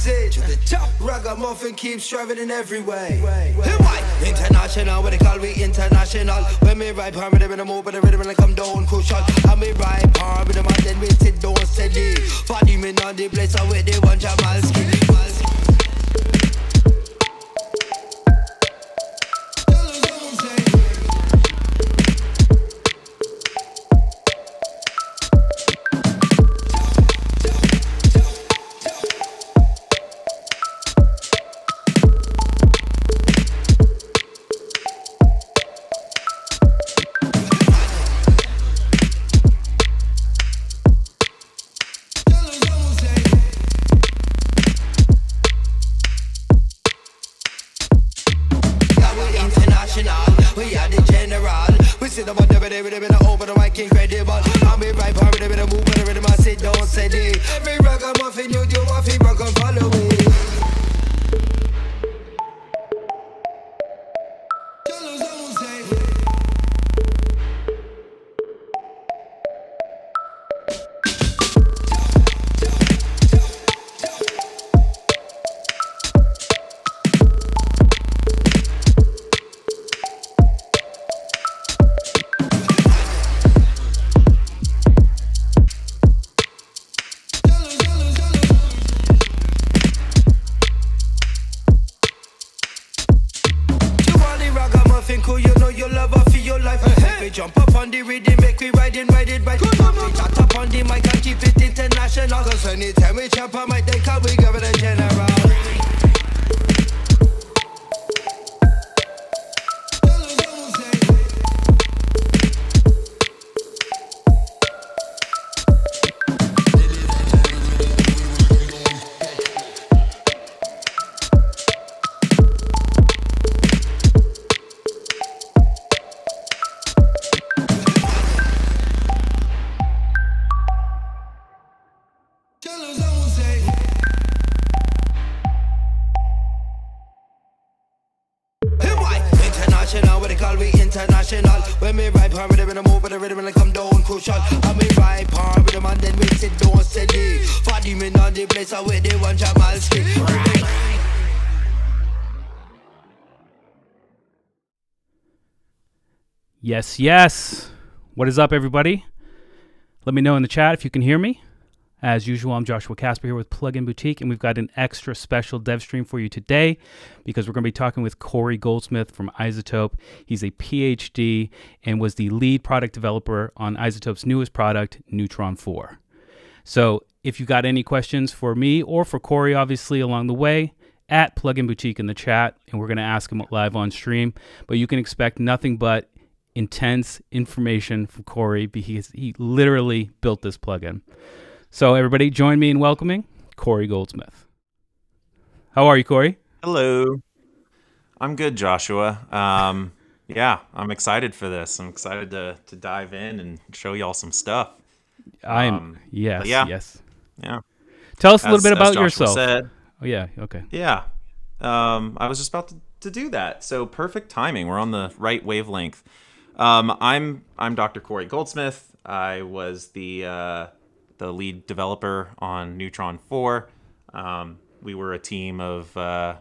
message. To the top, ragamuffin keeps striving in every way. International, what they call we international. When me ride palm rhythm in the move, but the rhythm and I come down crucial. And me ride palm rhythm and then we sit down steady. Body me on the place, I with the one Jamalski. We are the general. We sit up on the rhythm and over the mic incredible. I'll be right palm rhythm and a move, but the rhythm I sit down steady. Every ragamuffin you do, I feel rock and follow it. Jump up on the rhythm, make we ride it. Chat up on the mic and keep it international. Cause anytime we chop a mic, they call we give it a general. International, when me ride palm rhythm and I move, but the rhythm and I come down crucial. And me ride palm rhythm and then we sit down steady. Body me on the place, I with the one Jamalski. Yes, yes. What is up, everybody? Let me know in the chat if you can hear me. As usual, I'm Joshua Casper here with Plugin Boutique, and we've got an extra special dev stream for you today because we're going to be talking with Cory Goldsmith from iZotope. He's a PhD and was the lead product developer on iZotope's newest product, Neutron 4. So if you got any questions for me or for Cory, obviously, along the way, at Plugin Boutique in the chat, and we're going to ask him live on stream. But you can expect nothing but intense information from Cory because he literally built this plugin. So everybody join me in welcoming Cory Goldsmith. How are you, Cory? Hello. I'm good, Joshua. Yeah, I'm excited for this. I'm excited to dive in and show y'all some stuff. Yes. Yeah. Tell us a little bit about Joshua yourself. Said, Oh, yeah, okay. Yeah. I was just about to do that. So perfect timing. We're on the right wavelength. I'm Dr. Cory Goldsmith. I was the lead developer on Neutron 4. We were a team of I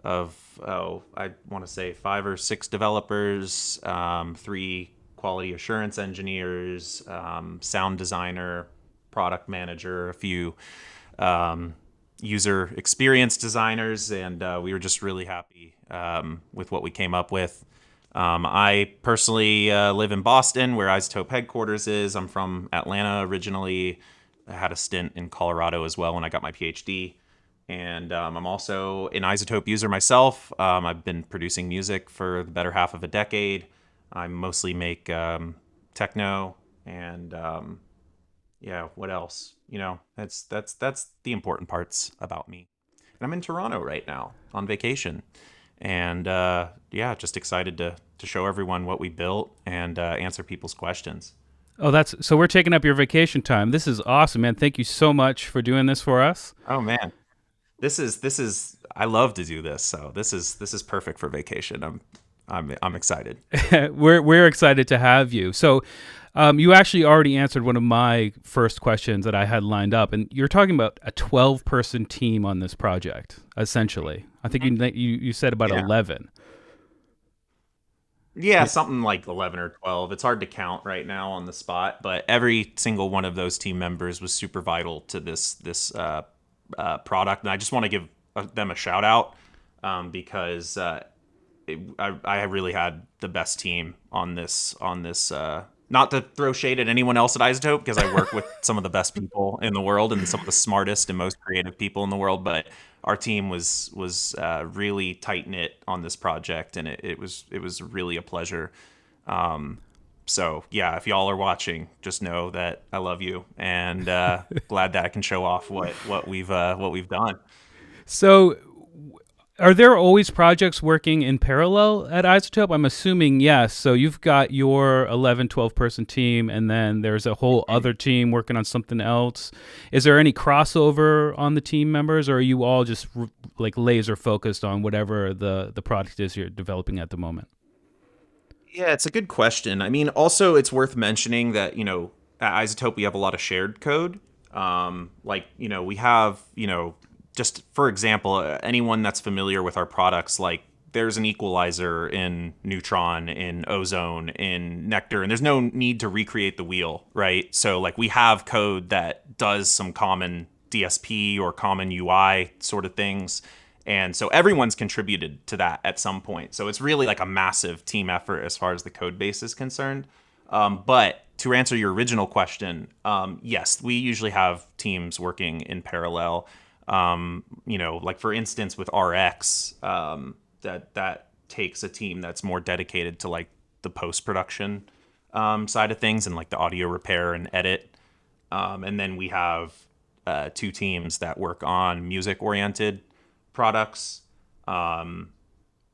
want to say 5 or 6 developers, 3 quality assurance engineers, sound designer, product manager, a few user experience designers, and we were just really happy with what we came up with. I personally live in Boston, where iZotope headquarters is. I'm from Atlanta originally. I had a stint in Colorado as well when I got my PhD. And I'm also an iZotope user myself. I've been producing music for the better half of a decade. I mostly make techno and what else? You know, that's the important parts about me. And I'm in Toronto right now on vacation. And just excited to show everyone what we built and answer people's questions. Oh, so we're taking up your vacation time. This is awesome, man. Thank you so much for doing this for us. Oh man, this is I love to do this. So this is perfect for vacation. I'm excited. We're excited to have you. So You actually already answered one of my first questions that I had lined up, and you're talking about a 12-person team on this project, essentially. I think you said about 11. Yeah, something like 11 or 12. It's hard to count right now on the spot, but every single one of those team members was super vital to this product, and I just want to give them a shout out because I really had the best team on this. Not to throw shade at anyone else at iZotope, because I work with some of the best people in the world and some of the smartest and most creative people in the world, but our team was really tight knit on this project, and it was really a pleasure. So yeah, if y'all are watching, just know that I love you, and glad that I can show off what we've done. So, are there always projects working in parallel at iZotope? I'm assuming yes. So you've got your 11, 12-person team, and then there's a whole other team working on something else. Is there any crossover on the team members, or are you all just like laser focused on whatever the product is you're developing at the moment? Yeah, it's a good question. I mean, also it's worth mentioning that, at iZotope we have a lot of shared code. We have, just for example, anyone that's familiar with our products, like there's an equalizer in Neutron, in Ozone, in Nectar, and there's no need to recreate the wheel, right? So like we have code that does some common DSP or common UI sort of things. And so everyone's contributed to that at some point. So it's really like a massive team effort as far as the code base is concerned. But to answer your original question, yes, we usually have teams working in parallel. Like for instance with RX, that takes a team that's more dedicated to like the post-production side of things and like the audio repair and edit. And then we have 2 teams that work on music-oriented products. And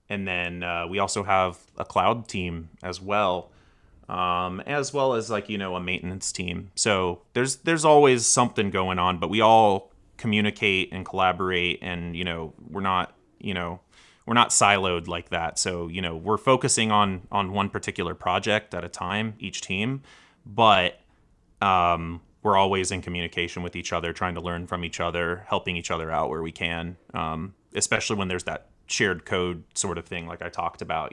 then we also have a cloud team as well as like, a maintenance team. So there's always something going on, but we all communicate and collaborate, and we're not siloed like that. So we're focusing on one particular project at a time, each team, but we're always in communication with each other, trying to learn from each other, helping each other out where we can, especially when there's that shared code sort of thing like I talked about.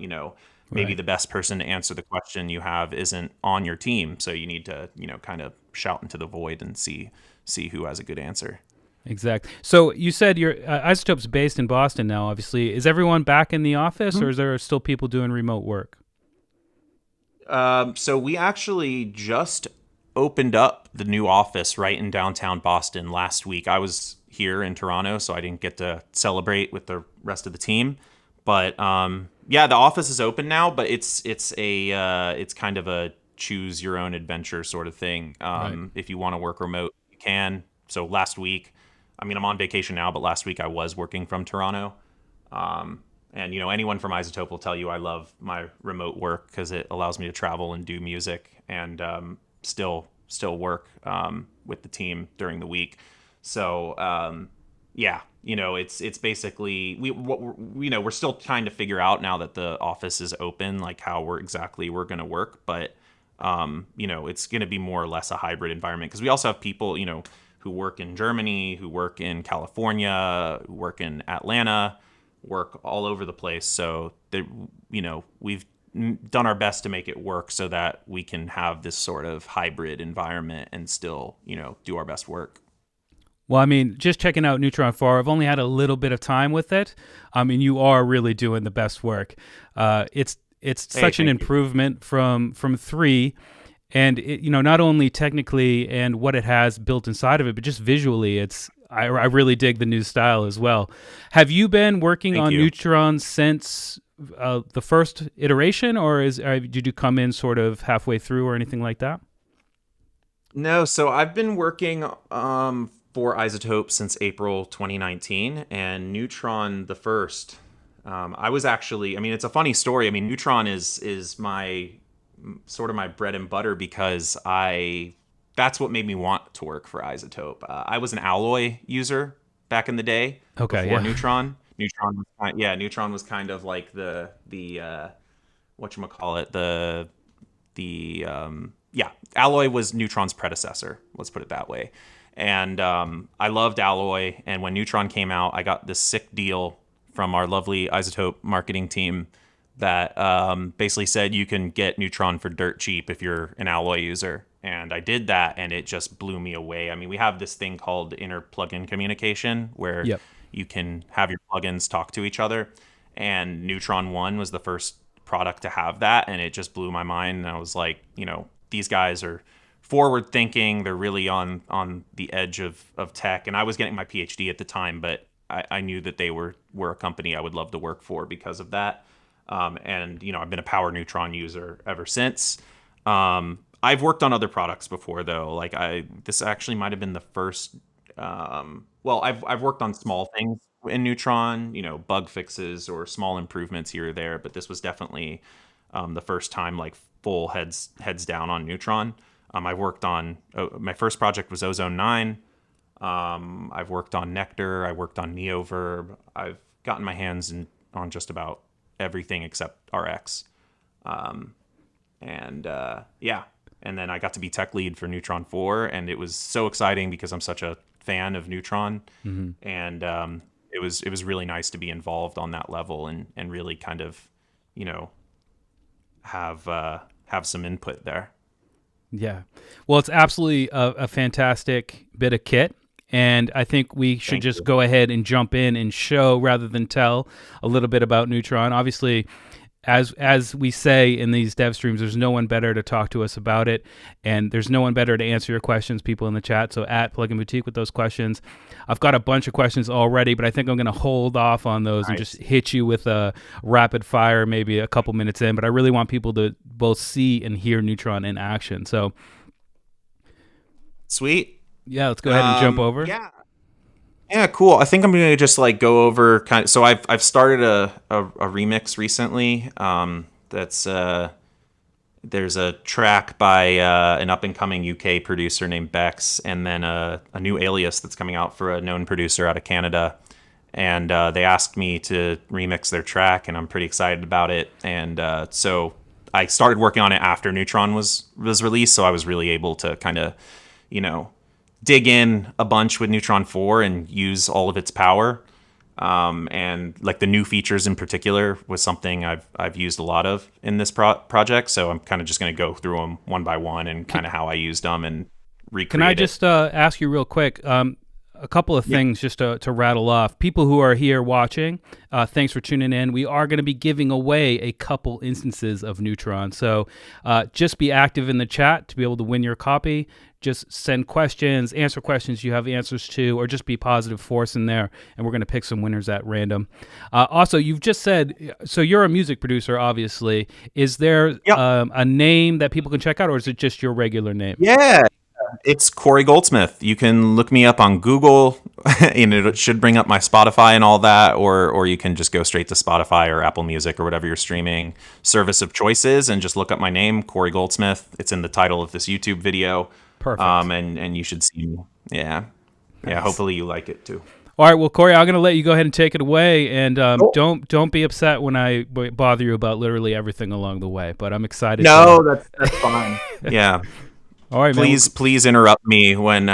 Maybe the best person to answer the question you have isn't on your team, so you need to kind of shout into the void and see who has a good answer. Exactly. So you said your iZotope's based in Boston now, obviously. Is everyone back in the office, or is there still people doing remote work? So we actually just opened up the new office right in downtown Boston last week. I was here in Toronto, so I didn't get to celebrate with the rest of the team. But the office is open now, but it's kind of a choose your own adventure sort of thing. If you want to work remote, you can. So last week, I'm on vacation now, but last week I was working from Toronto. And anyone from iZotope will tell you I love my remote work because it allows me to travel and do music and still work with the team during the week. So it's basically we're still trying to figure out now that the office is open, like how we're going to work, but it's going to be more or less a hybrid environment because we also have people who work in Germany, who work in California, who work in Atlanta, work all over the place. So we've done our best to make it work so that we can have this sort of hybrid environment and still do our best work. Well, just checking out Neutron 4, I've only had a little bit of time with it. You are really doing the best work. It's such an improvement from 3. And it, not only technically and what it has built inside of it, but just visually, I really dig the new style as well. Have you been working on Neutron since the first iteration, or did you come in sort of halfway through or anything like that? No, so I've been working for iZotope since April 2019, and Neutron the first. I was actually, it's a funny story. Neutron is my sort of my bread and butter because that's what made me want to work for iZotope. I was an Alloy user back in the day. Before Neutron. Neutron was kind of like the whatchamacallit, the Alloy was Neutron's predecessor. Let's put it that way. And I loved Alloy. And when Neutron came out, I got this sick deal from our lovely iZotope marketing team that basically said you can get Neutron for dirt cheap if you're an Alloy user. And I did that, and it just blew me away. I mean, we have this thing called inter-plugin communication where you can have your plugins talk to each other. And Neutron 1 was the first product to have that, and it just blew my mind. And I was like, these guys are forward thinking. They're really on the edge of tech. And I was getting my PhD at the time, but I knew that they were a company I would love to work for because of that. And I've been a Power Neutron user ever since. I've worked on other products before, though. Like this actually might have been the first. I've worked on small things in Neutron, bug fixes or small improvements here or there. But this was definitely the first time like full heads down on Neutron. I've worked on my first project was Ozone 9. I've worked on Nectar. I worked on Neoverb. I've gotten my hands on just about everything except RX. And then I got to be tech lead for Neutron 4, and it was so exciting because I'm such a fan of Neutron. Mm-hmm. And it was really nice to be involved on that level and really kind of, have some input there. Yeah. Well, it's absolutely a fantastic bit of kit. And I think we should just go ahead and jump in and show rather than tell a little bit about Neutron. Obviously, as we say in these dev streams, there's no one better to talk to us about it, and there's no one better to answer your questions, people in the chat. So at Plugin Boutique with those questions. I've got a bunch of questions already, but I think I'm going to hold off on those and just hit you with a rapid fire maybe a couple minutes in. But I really want people to both see and hear Neutron in action. So sweet. Yeah, let's go ahead and jump over. Yeah, cool. I think I'm gonna just like go over kind of. So I've started a remix recently. There's a track by an up and coming UK producer named Bex, and then a new alias that's coming out for a known producer out of Canada. And they asked me to remix their track, and I'm pretty excited about it. And so I started working on it after Neutron was released, so I was really able to kind of, dig in a bunch with Neutron 4 and use all of its power. And like the new features in particular was something I've used a lot of in this project. So I'm kind of just going to go through them one by one and kind of how I used them and recreate Can I just ask you real quick, a couple of things just to rattle off. People who are here watching, thanks for tuning in. We are going to be giving away a couple instances of Neutron. So just be active in the chat to be able to win your copy. Just send questions, answer questions you have answers to, or just be positive force in there, and we're going to pick some winners at random. Also, you've just said, so you're a music producer, obviously. Is there a name that people can check out, or is it just your regular name? Yeah, it's Cory Goldsmith. You can look me up on Google, and it should bring up my Spotify and all that, or you can just go straight to Spotify or Apple Music or whatever your streaming service of choice is, and just look up my name, Cory Goldsmith. It's in the title of this YouTube video. Perfect. And you should see me. Yeah. Nice. Yeah. Hopefully you like it too. All right. Well, Cory, I'm going to let you go ahead and take it away. And cool. Don't be upset when I bother you about literally everything along the way. But I'm excited. No, that's fine. Yeah. All right, please interrupt me when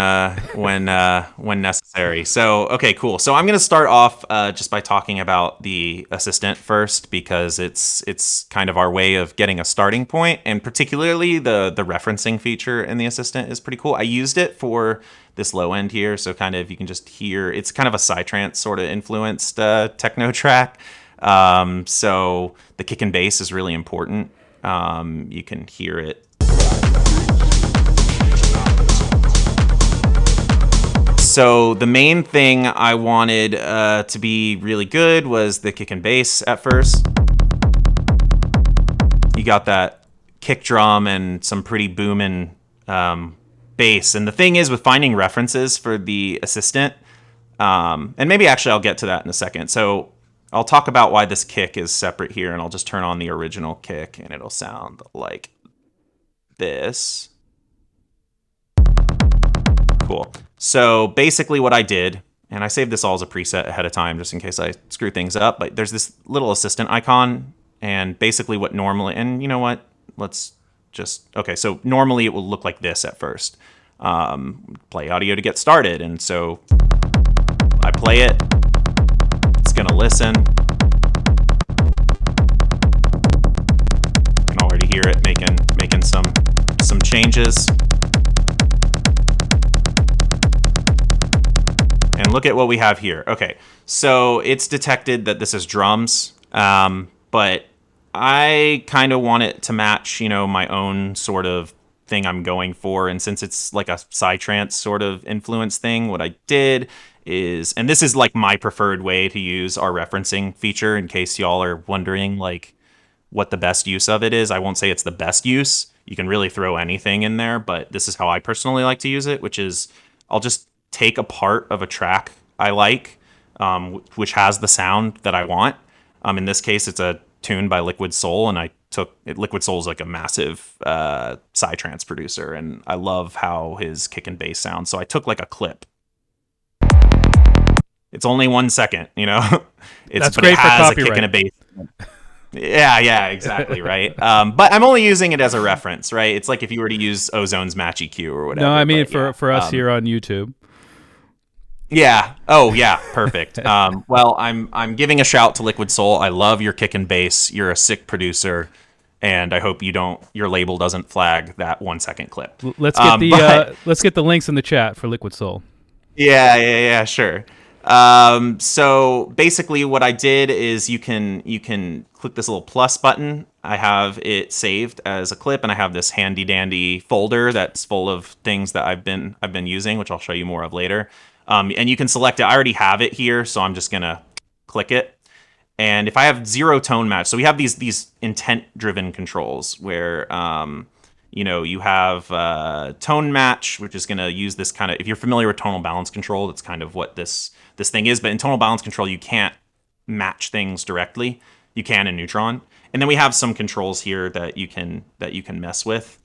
necessary. So, okay, cool. So I'm going to start off just by talking about the assistant first, because it's kind of our way of getting a starting point, and particularly the referencing feature in the assistant is pretty cool. I used it for this low end here, so kind of you can just hear it's kind of a psytrance sort of influenced techno track. So the kick and bass is really important. You can hear it. So the main thing I wanted to be really good was the kick and bass at first. You got that kick drum and some pretty booming bass. And the thing is with finding references for the assistant, and maybe actually I'll get to that in a second. So I'll talk about why this kick is separate here, and I'll just turn on the original kick and it'll sound like this. Cool. So basically what I did, and I saved this all as a preset ahead of time just in case I screw things up, but there's this little assistant icon, and basically what normally, and you know what, let's okay, so normally it will look like this at first. Play audio to get started. And so I play it. It's going to listen. You can already hear it making some changes. And look at what we have here. Okay, so it's detected that this is drums, but I kind of want it to match, my own sort of thing I'm going for. And since it's like a psytrance sort of influence thing, what I did is, and this is like my preferred way to use our referencing feature in case y'all are wondering like what the best use of it is. I won't say it's the best use. You can really throw anything in there, but this is how I personally like to use it, which is I'll just take a part of a track I like, which has the sound that I want. In this case, it's a tune by Liquid Soul, and Liquid Soul is like a massive psytrance producer, and I love how his kick and bass sounds. So I took like a clip. It's only 1 second, That's great it for has copyright. a kick and a bass. Yeah, exactly, right. But I'm only using it as a reference, right? It's like if you were to use Ozone's Match EQ or whatever. No, I mean but, for us here on YouTube. Yeah. Oh, yeah. Perfect. Well, I'm giving a shout to Liquid Soul. I love your kick and bass. You're a sick producer, and I hope your label doesn't flag that 1 second clip. Let's get let's get the links in the chat for Liquid Soul. Yeah. Sure. So basically, what I did is you can click this little plus button. I have it saved as a clip, and I have this handy dandy folder that's full of things that I've been using, which I'll show you more of later. And you can select it. I already have it here, so I'm just gonna click it. And if I have zero tone match, so we have these intent-driven controls where you have tone match, which is gonna use this kind of. If you're familiar with tonal balance control, that's kind of what this thing is. But in tonal balance control, you can't match things directly. You can in Neutron, and then we have some controls here that you can mess with,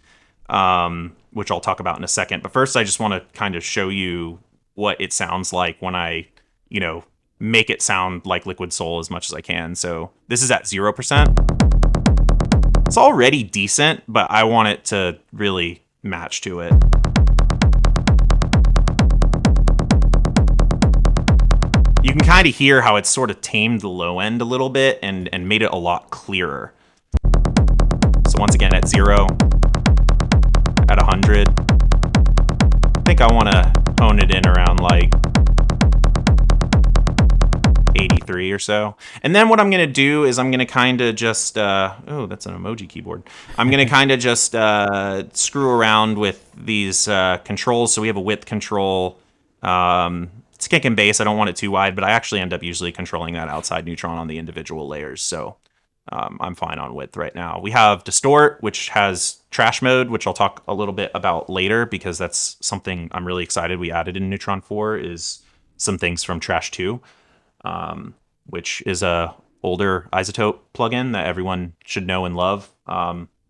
which I'll talk about in a second. But first, I just want to kind of show you what it sounds like when I, make it sound like Liquid Soul as much as I can. So this is at 0%. It's already decent, but I want it to really match to it. You can kind of hear how it's sort of tamed the low end a little bit and made it a lot clearer. So once again, at 0, at 100, I think I want to hone it in around like 83 or so. And then what I'm going to do is I'm going to kind of just, oh, that's an emoji keyboard. I'm going to kind of just screw around with these controls. So we have a width control. It's kick and bass. I don't want it too wide, but I actually end up usually controlling that outside Neutron on the individual layers. So I'm fine on width right now. We have distort, which has trash mode, which I'll talk a little bit about later because that's something I'm really excited we added in Neutron 4 is some things from Trash 2, which is a older iZotope plugin that everyone should know and love.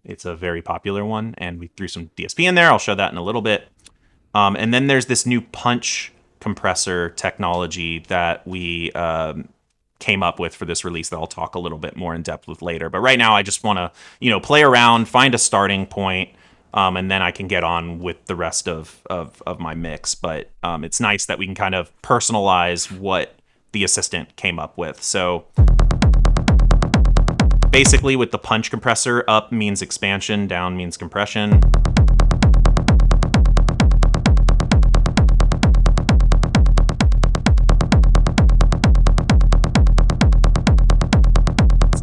It's a very popular one, and we threw some DSP in there. I'll show that in a little bit. And then there's this new punch compressor technology that we came up with for this release that I'll talk a little bit more in depth with later. But right now I just want to, play around, find a starting point, and then I can get on with the rest of my mix. But it's nice that we can kind of personalize what the assistant came up with. So basically with the punch compressor, up means expansion, down means compression.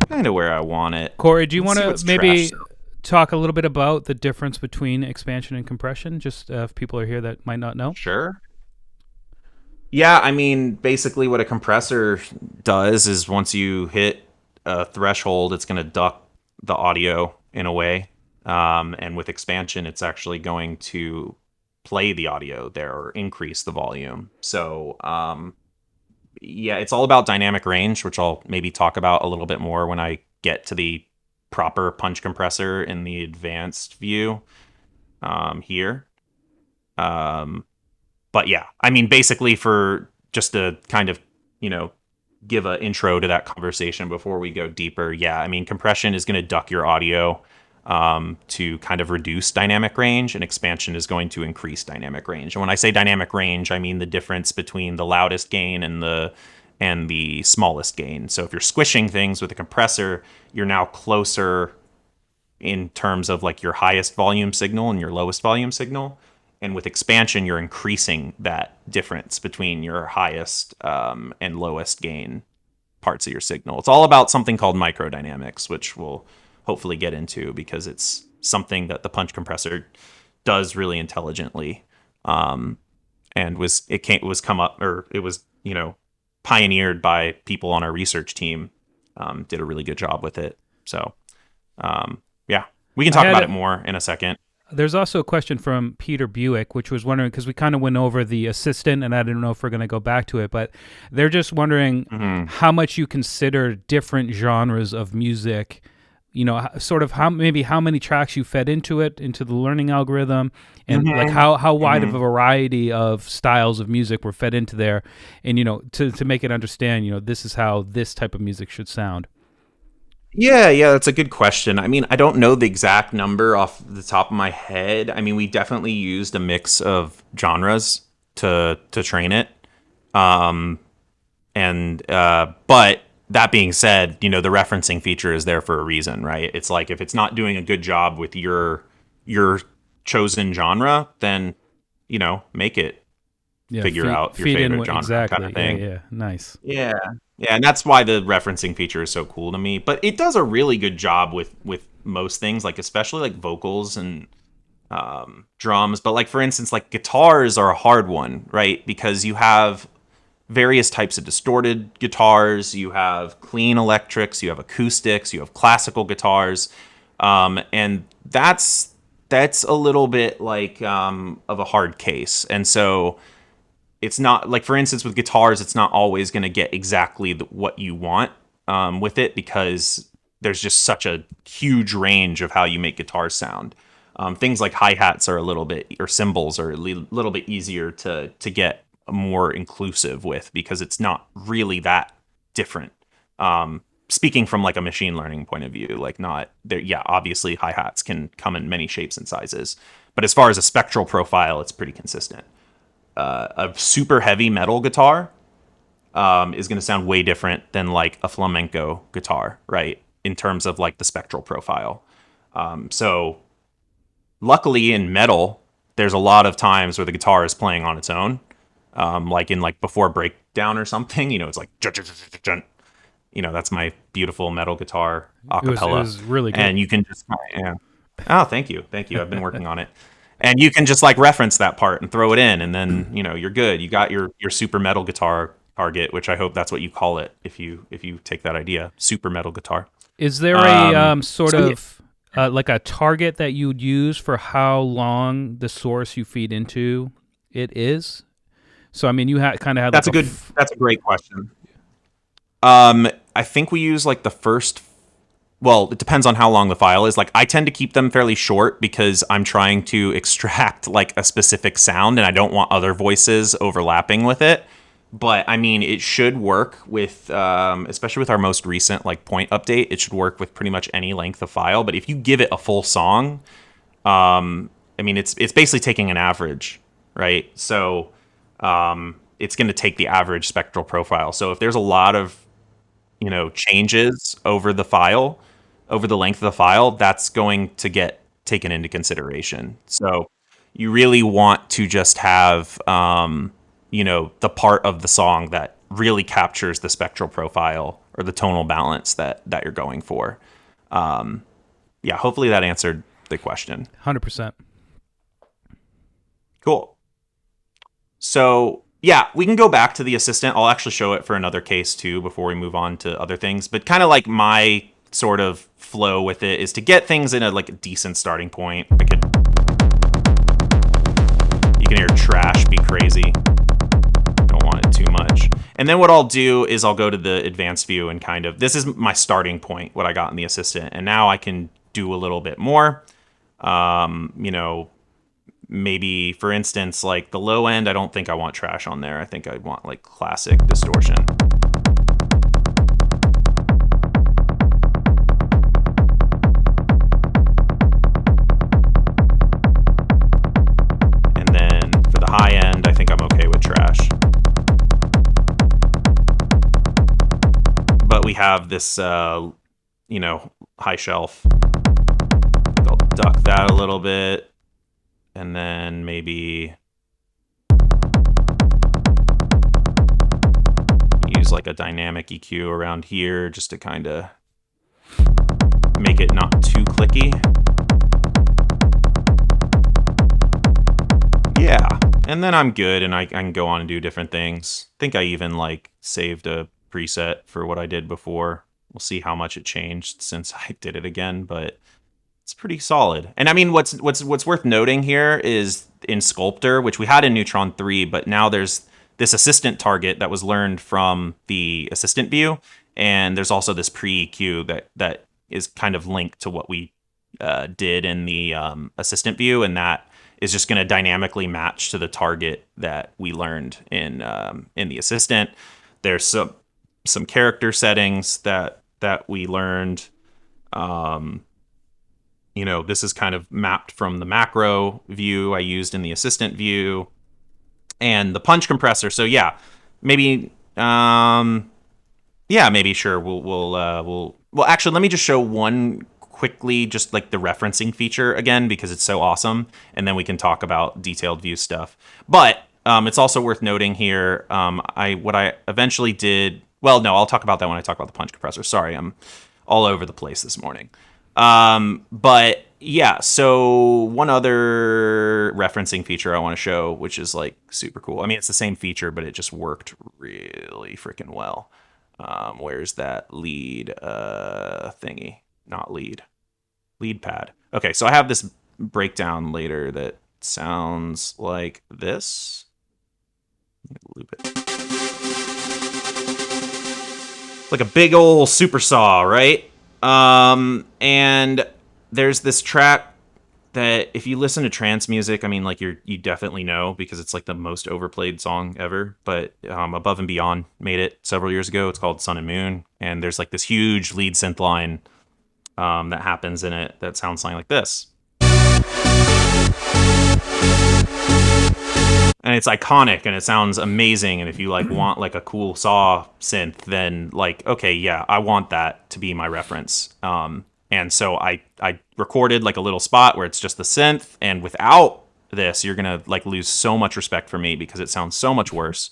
Kind of where I want it. Cory, do you want to maybe talk a little bit about the difference between expansion and compression, just if people are here that might not know? Sure. Yeah, I mean, basically what a compressor does is once you hit a threshold, it's going to duck the audio in a way. And with expansion, it's actually going to play the audio there or increase the volume. So, yeah, it's all about dynamic range, which I'll maybe talk about a little bit more when I get to the proper punch compressor in the advanced view here. But yeah, I mean, basically for just to kind of, give an intro to that conversation before we go deeper. Yeah, I mean, compression is going to duck your audio. to kind of reduce dynamic range, and expansion is going to increase dynamic range. And when I say dynamic range, I mean the difference between the loudest gain and the smallest gain. So if you're squishing things with a compressor, you're now closer in terms of like your highest volume signal and your lowest volume signal. And with expansion, you're increasing that difference between your highest and lowest gain parts of your signal. It's all about something called microdynamics, which we'll hopefully get into because it's something that the punch compressor does really intelligently. And it was pioneered by people on our research team. Did a really good job with it. So yeah, we can talk about it more in a second. There's also a question from Peter Buick, which was wondering, because we kind of went over the assistant, and I don't know if we're going to go back to it, but they're just wondering how much you consider different genres of music, sort of how many tracks you fed into it, into the learning algorithm, and like how wide of a variety of styles of music were fed into there, and, to make it understand, this is how this type of music should sound. Yeah, that's a good question. I mean, I don't know the exact number off the top of my head. I mean, we definitely used a mix of genres to train it. But that being said, the referencing feature is there for a reason, right? It's like if it's not doing a good job with your chosen genre, then, make it figure out your favorite genre kind of thing. Yeah, nice. Yeah, and that's why the referencing feature is so cool to me. But it does a really good job with most things, like especially like vocals and drums. But like for instance, like guitars are a hard one, right? Because you have various types of distorted guitars, you have clean electrics, you have acoustics, you have classical guitars, and that's a little bit like of a hard case. And so it's not like, for instance, with guitars, it's not always going to get exactly what you want with it, because there's just such a huge range of how you make guitars sound. Things like hi-hats are a little bit, or cymbals are a little bit easier to get more inclusive with, because it's not really that different. Speaking from like a machine learning point of view, like not there. Yeah, obviously hi-hats can come in many shapes and sizes, but as far as a spectral profile, it's pretty consistent. A super heavy metal guitar is going to sound way different than like a flamenco guitar, right? In terms of like the spectral profile. So luckily in metal, there's a lot of times where the guitar is playing on its own. Like in like Before Breakdown or something, it's like, that's my beautiful metal guitar acapella. It was really good. And you can just, oh, thank you. I've been working on it. And you can just like reference that part and throw it in, and then you're good. You got your super metal guitar target, which I hope that's what you call it if you take that idea, super metal guitar. Is there a like a target that you'd use for how long the source you feed into it is? So I mean, you kind of have. That's a great question. I think we use like the first. Well, it depends on how long the file is. Like I tend to keep them fairly short because I'm trying to extract like a specific sound, and I don't want other voices overlapping with it. But I mean, it should work with, especially with our most recent like point update, it should work with pretty much any length of file. But if you give it a full song, I mean, it's basically taking an average, right? So it's going to take the average spectral profile. So if there's a lot of changes over the file, over the length of the file, that's going to get taken into consideration. So you really want to just have, the part of the song that really captures the spectral profile or the tonal balance that you're going for. Hopefully that answered the question. 100%. Cool. So yeah, we can go back to the assistant. I'll actually show it for another case too before we move on to other things. But kind of like my sort of flow with it is to get things in a decent starting point. You can hear trash be crazy. Don't want it too much. And then what I'll do is I'll go to the advanced view and kind of, this is my starting point, what I got in the assistant. And now I can do a little bit more. Maybe, for instance, like the low end, I don't think I want trash on there. I think I want like classic distortion. have this, high shelf. I'll duck that a little bit, and then maybe use like a dynamic EQ around here just to kind of make it not too clicky. Yeah, and then I'm good, and I can go on and do different things. I think I even like saved a preset for what I did before. We'll see how much it changed since I did it again, but it's pretty solid. And I mean, what's worth noting here is in Sculptor, which we had in Neutron 3, but now there's this assistant target that was learned from the assistant view, and there's also this pre-EQ that is kind of linked to what we did in the assistant view, and that is just going to dynamically match to the target that we learned in the assistant. There's some character settings that we learned. This is kind of mapped from the macro view I used in the assistant view, and the punch compressor. So yeah, maybe sure we'll actually, let me just show one quickly, just like the referencing feature again, because it's so awesome, and then we can talk about detailed view stuff. But it's also worth noting here, what I eventually did, well, no, I'll talk about that when I talk about the punch compressor. Sorry, I'm all over the place this morning. But yeah, so one other referencing feature I want to show, which is like super cool. I mean, it's the same feature, but it just worked really freaking well. Where's that lead thingy? Not lead pad. Okay, so I have this breakdown later that sounds like this. Loop it. Like a big old super saw, right? And there's this track that if you listen to trance music, I mean, like you definitely know, because it's like the most overplayed song ever. But Above and Beyond made it several years ago. It's called Sun and Moon, and there's like this huge lead synth line that happens in it that sounds something like this. And it's iconic and it sounds amazing. And if you like want like a cool saw synth, then like, okay, yeah, I want that to be my reference. And so I recorded like a little spot where it's just the synth, and without this, you're gonna like lose so much respect for me because it sounds so much worse.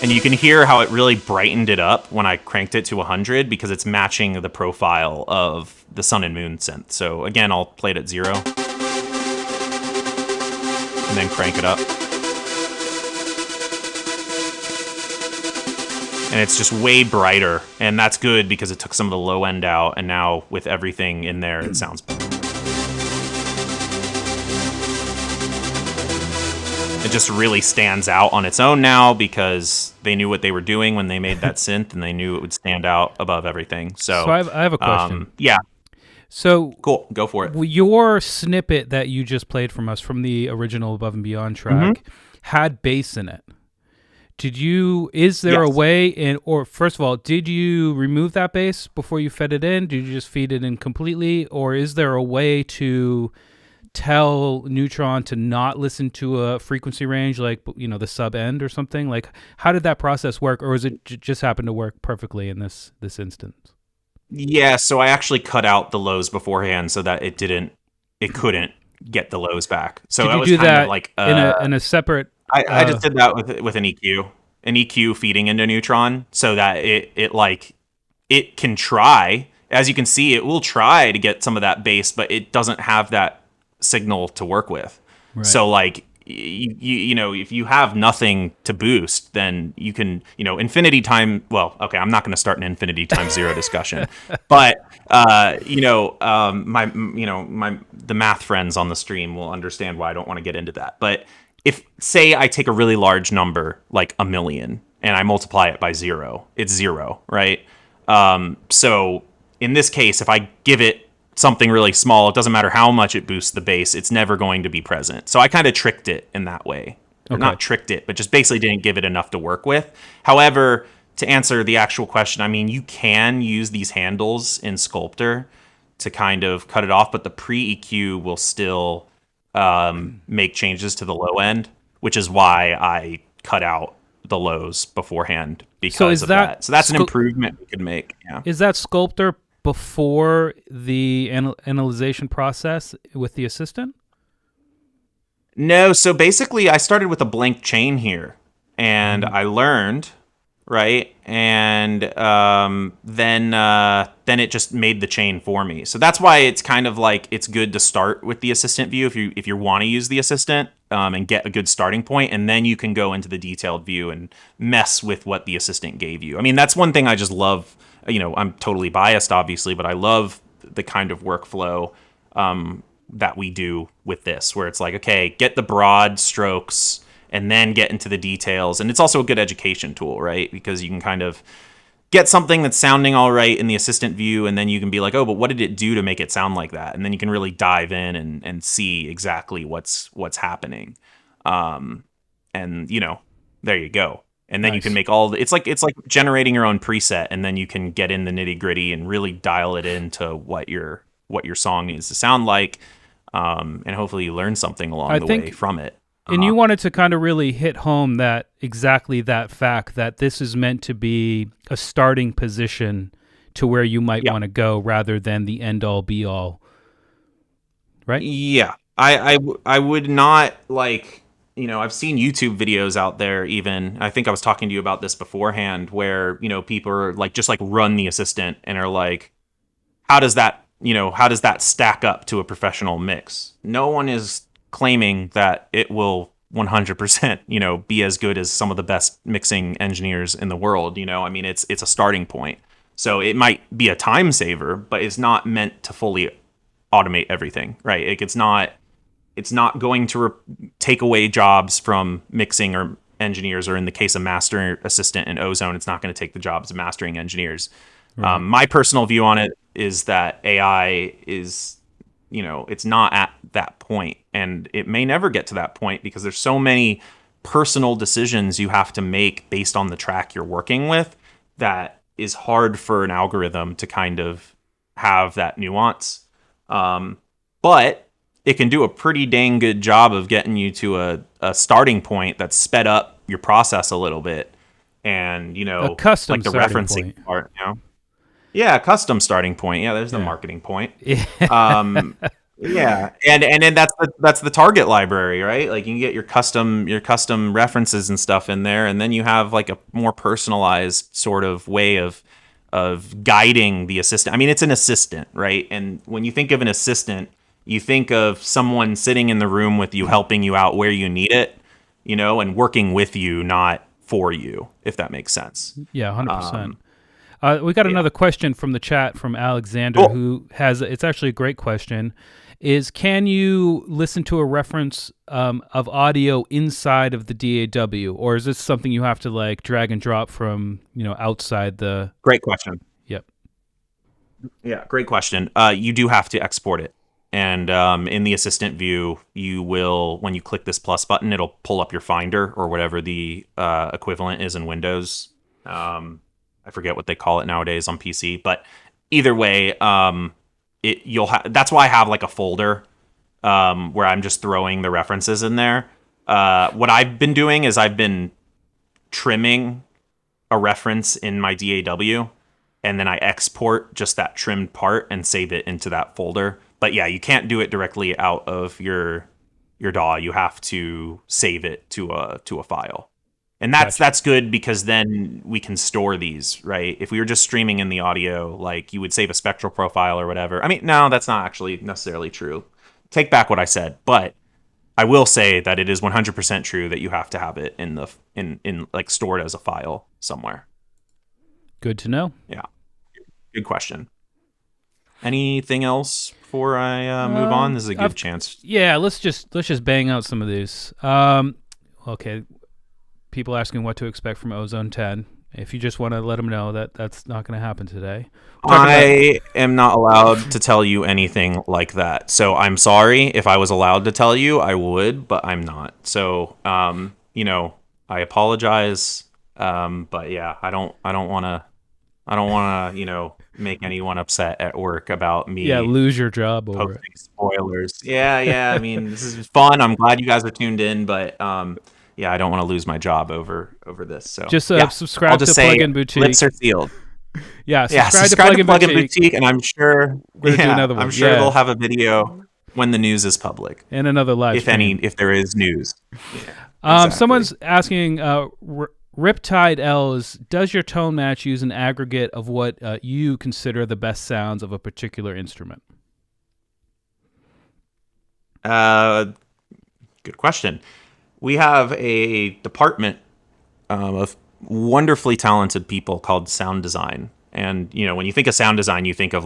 And you can hear how it really brightened it up when I cranked it to 100, because it's matching the profile of the Sun and Moon synth. So again, I'll play it at 0 and then crank it up. And it's just way brighter, and that's good because it took some of the low end out, and now with everything in there, it sounds better. It just really stands out on its own now because they knew what they were doing when they made that synth, and they knew it would stand out above everything. So I have a question. Yeah. So cool. Go for it. Your snippet that you just played from us from the original Above and Beyond track had bass in it. Is there a way or first of all, did you remove that bass before you fed it in? Did you just feed it in completely? Or is there a way to tell Neutron to not listen to a frequency range, like, the sub end or something? Like, how did that process work? Or is it just happen to work perfectly in this instance? Yeah. So I actually cut out the lows beforehand so that it couldn't get the lows back. So did I you was do kind that of like, in a separate, I just did that with an EQ feeding into Neutron, so that it can try. As you can see, it will try to get some of that bass, but it doesn't have that signal to work with. Right. So like if you have nothing to boost, then you can infinity time. Well, okay, I'm not going to start an infinity time 0 discussion, but the math friends on the stream will understand why I don't want to get into that. But if, say, I take a really large number, like 1 million, and I multiply it by 0, it's 0, right? So in this case, if I give it something really small, it doesn't matter how much it boosts the bass, it's never going to be present. So I kind of tricked it in that way. Okay. Or not tricked it, but just basically didn't give it enough to work with. However, to answer the actual question, I mean, you can use these handles in Sculptor to kind of cut it off, but the pre-EQ will still make changes to the low end, which is why I cut out the lows beforehand because So is of that that. So that's an improvement we could make. Yeah. Is that Sculptor before the analyzation process with the assistant? No, so basically I started with a blank chain here and I learned, right? And then it just made the chain for me. So that's why it's kind of like it's good to start with the assistant view if you want to use the assistant and get a good starting point, and then you can go into the detailed view and mess with what the assistant gave you. I mean, that's one thing I just love. I'm totally biased, obviously, but I love the kind of workflow that we do with this, where it's like, okay, get the broad strokes and then get into the details. And it's also a good education tool, right? Because you can kind of get something that's sounding all right in the assistant view, and then you can be like, oh, but what did it do to make it sound like that? And then you can really dive in and see exactly what's happening. And there you go. And then Nice. you can make it's like generating your own preset, and then you can get in the nitty gritty and really dial it into what your song needs to sound like. And hopefully you learn something along the way from it. And you wanted to kind of really hit home that fact that this is meant to be a starting position to where you might want to go rather than the end all be all. Right? Yeah. I would not like, I've seen YouTube videos out there even, I think I was talking to you about this beforehand, where, people are like, just like run the assistant and are like, how does that stack up to a professional mix? No one is claiming that it will 100%, be as good as some of the best mixing engineers in the world. I mean, it's a starting point. So it might be a time saver, but it's not meant to fully automate everything, right? Like it's not going to take away jobs from mixing or engineers, or in the case of master assistant and Ozone, it's not going to take the jobs of mastering engineers. Right. My personal view on it is that AI is, it's not at that point, and it may never get to that point because there's so many personal decisions you have to make based on the track you're working with that is hard for an algorithm to kind of have that nuance. But it can do a pretty dang good job of getting you to a starting point that's sped up your process a little bit, and a custom like the referencing point. part, Yeah, custom starting point. Yeah, there's the marketing point. Yeah, and then that's the target library, right? Like you can get your custom references and stuff in there, and then you have like a more personalized sort of way of guiding the assistant. I mean, it's an assistant, right? And when you think of an assistant, you think of someone sitting in the room with you, helping you out where you need it, and working with you, not for you, if that makes sense. Yeah, 100%. We got another question from the chat from Alexander, who has, it's actually a great question, is can you listen to a reference of audio inside of the DAW, or is this something you have to like drag and drop from, outside the... Great question. Yep. Yeah, great question. You do have to export it. And in the assistant view, you will, when you click this plus button, it'll pull up your Finder or whatever the equivalent is in Windows. I forget what they call it nowadays on PC, but either way, that's why I have like a folder where I'm just throwing the references in there. What I've been doing is I've been trimming a reference in my DAW, and then I export just that trimmed part and save it into that folder. But yeah, you can't do it directly out of your DAW. You have to save it to a file. And that's good because then we can store these, right? If we were just streaming in the audio, like you would save a spectral profile or whatever. I mean, no, that's not actually necessarily true. Take back what I said, but I will say that it is 100% true that you have to have it in like stored as a file somewhere. Good to know. Yeah. Good question. Anything else before I move on? This is a good chance. Yeah, let's just bang out some of these. Okay. People asking what to expect from Ozone 10. If you just want to let them know that that's not going to happen today. I am not allowed to tell you anything like that. So I'm sorry. If I was allowed to tell you, I would, but I'm not. So, I apologize. But yeah, I don't want to, make anyone upset at work about me. Yeah, lose your job over posting spoilers. Yeah. I mean, this is fun. I'm glad you guys are tuned in, but I don't want to lose my job over this. So Just I'll subscribe to just say Plugin Boutique. lips are sealed. Yeah, Subscribe to Plugin Boutique, and I'm sure We're gonna do another one. I'm sure they'll have a video when the news is public, and another live stream. if there is news. Exactly. Someone's asking, Riptide L's, does your tone match use an aggregate of what you consider the best sounds of a particular instrument? Good question. We have a department of wonderfully talented people called sound design. And, when you think of sound design, you think of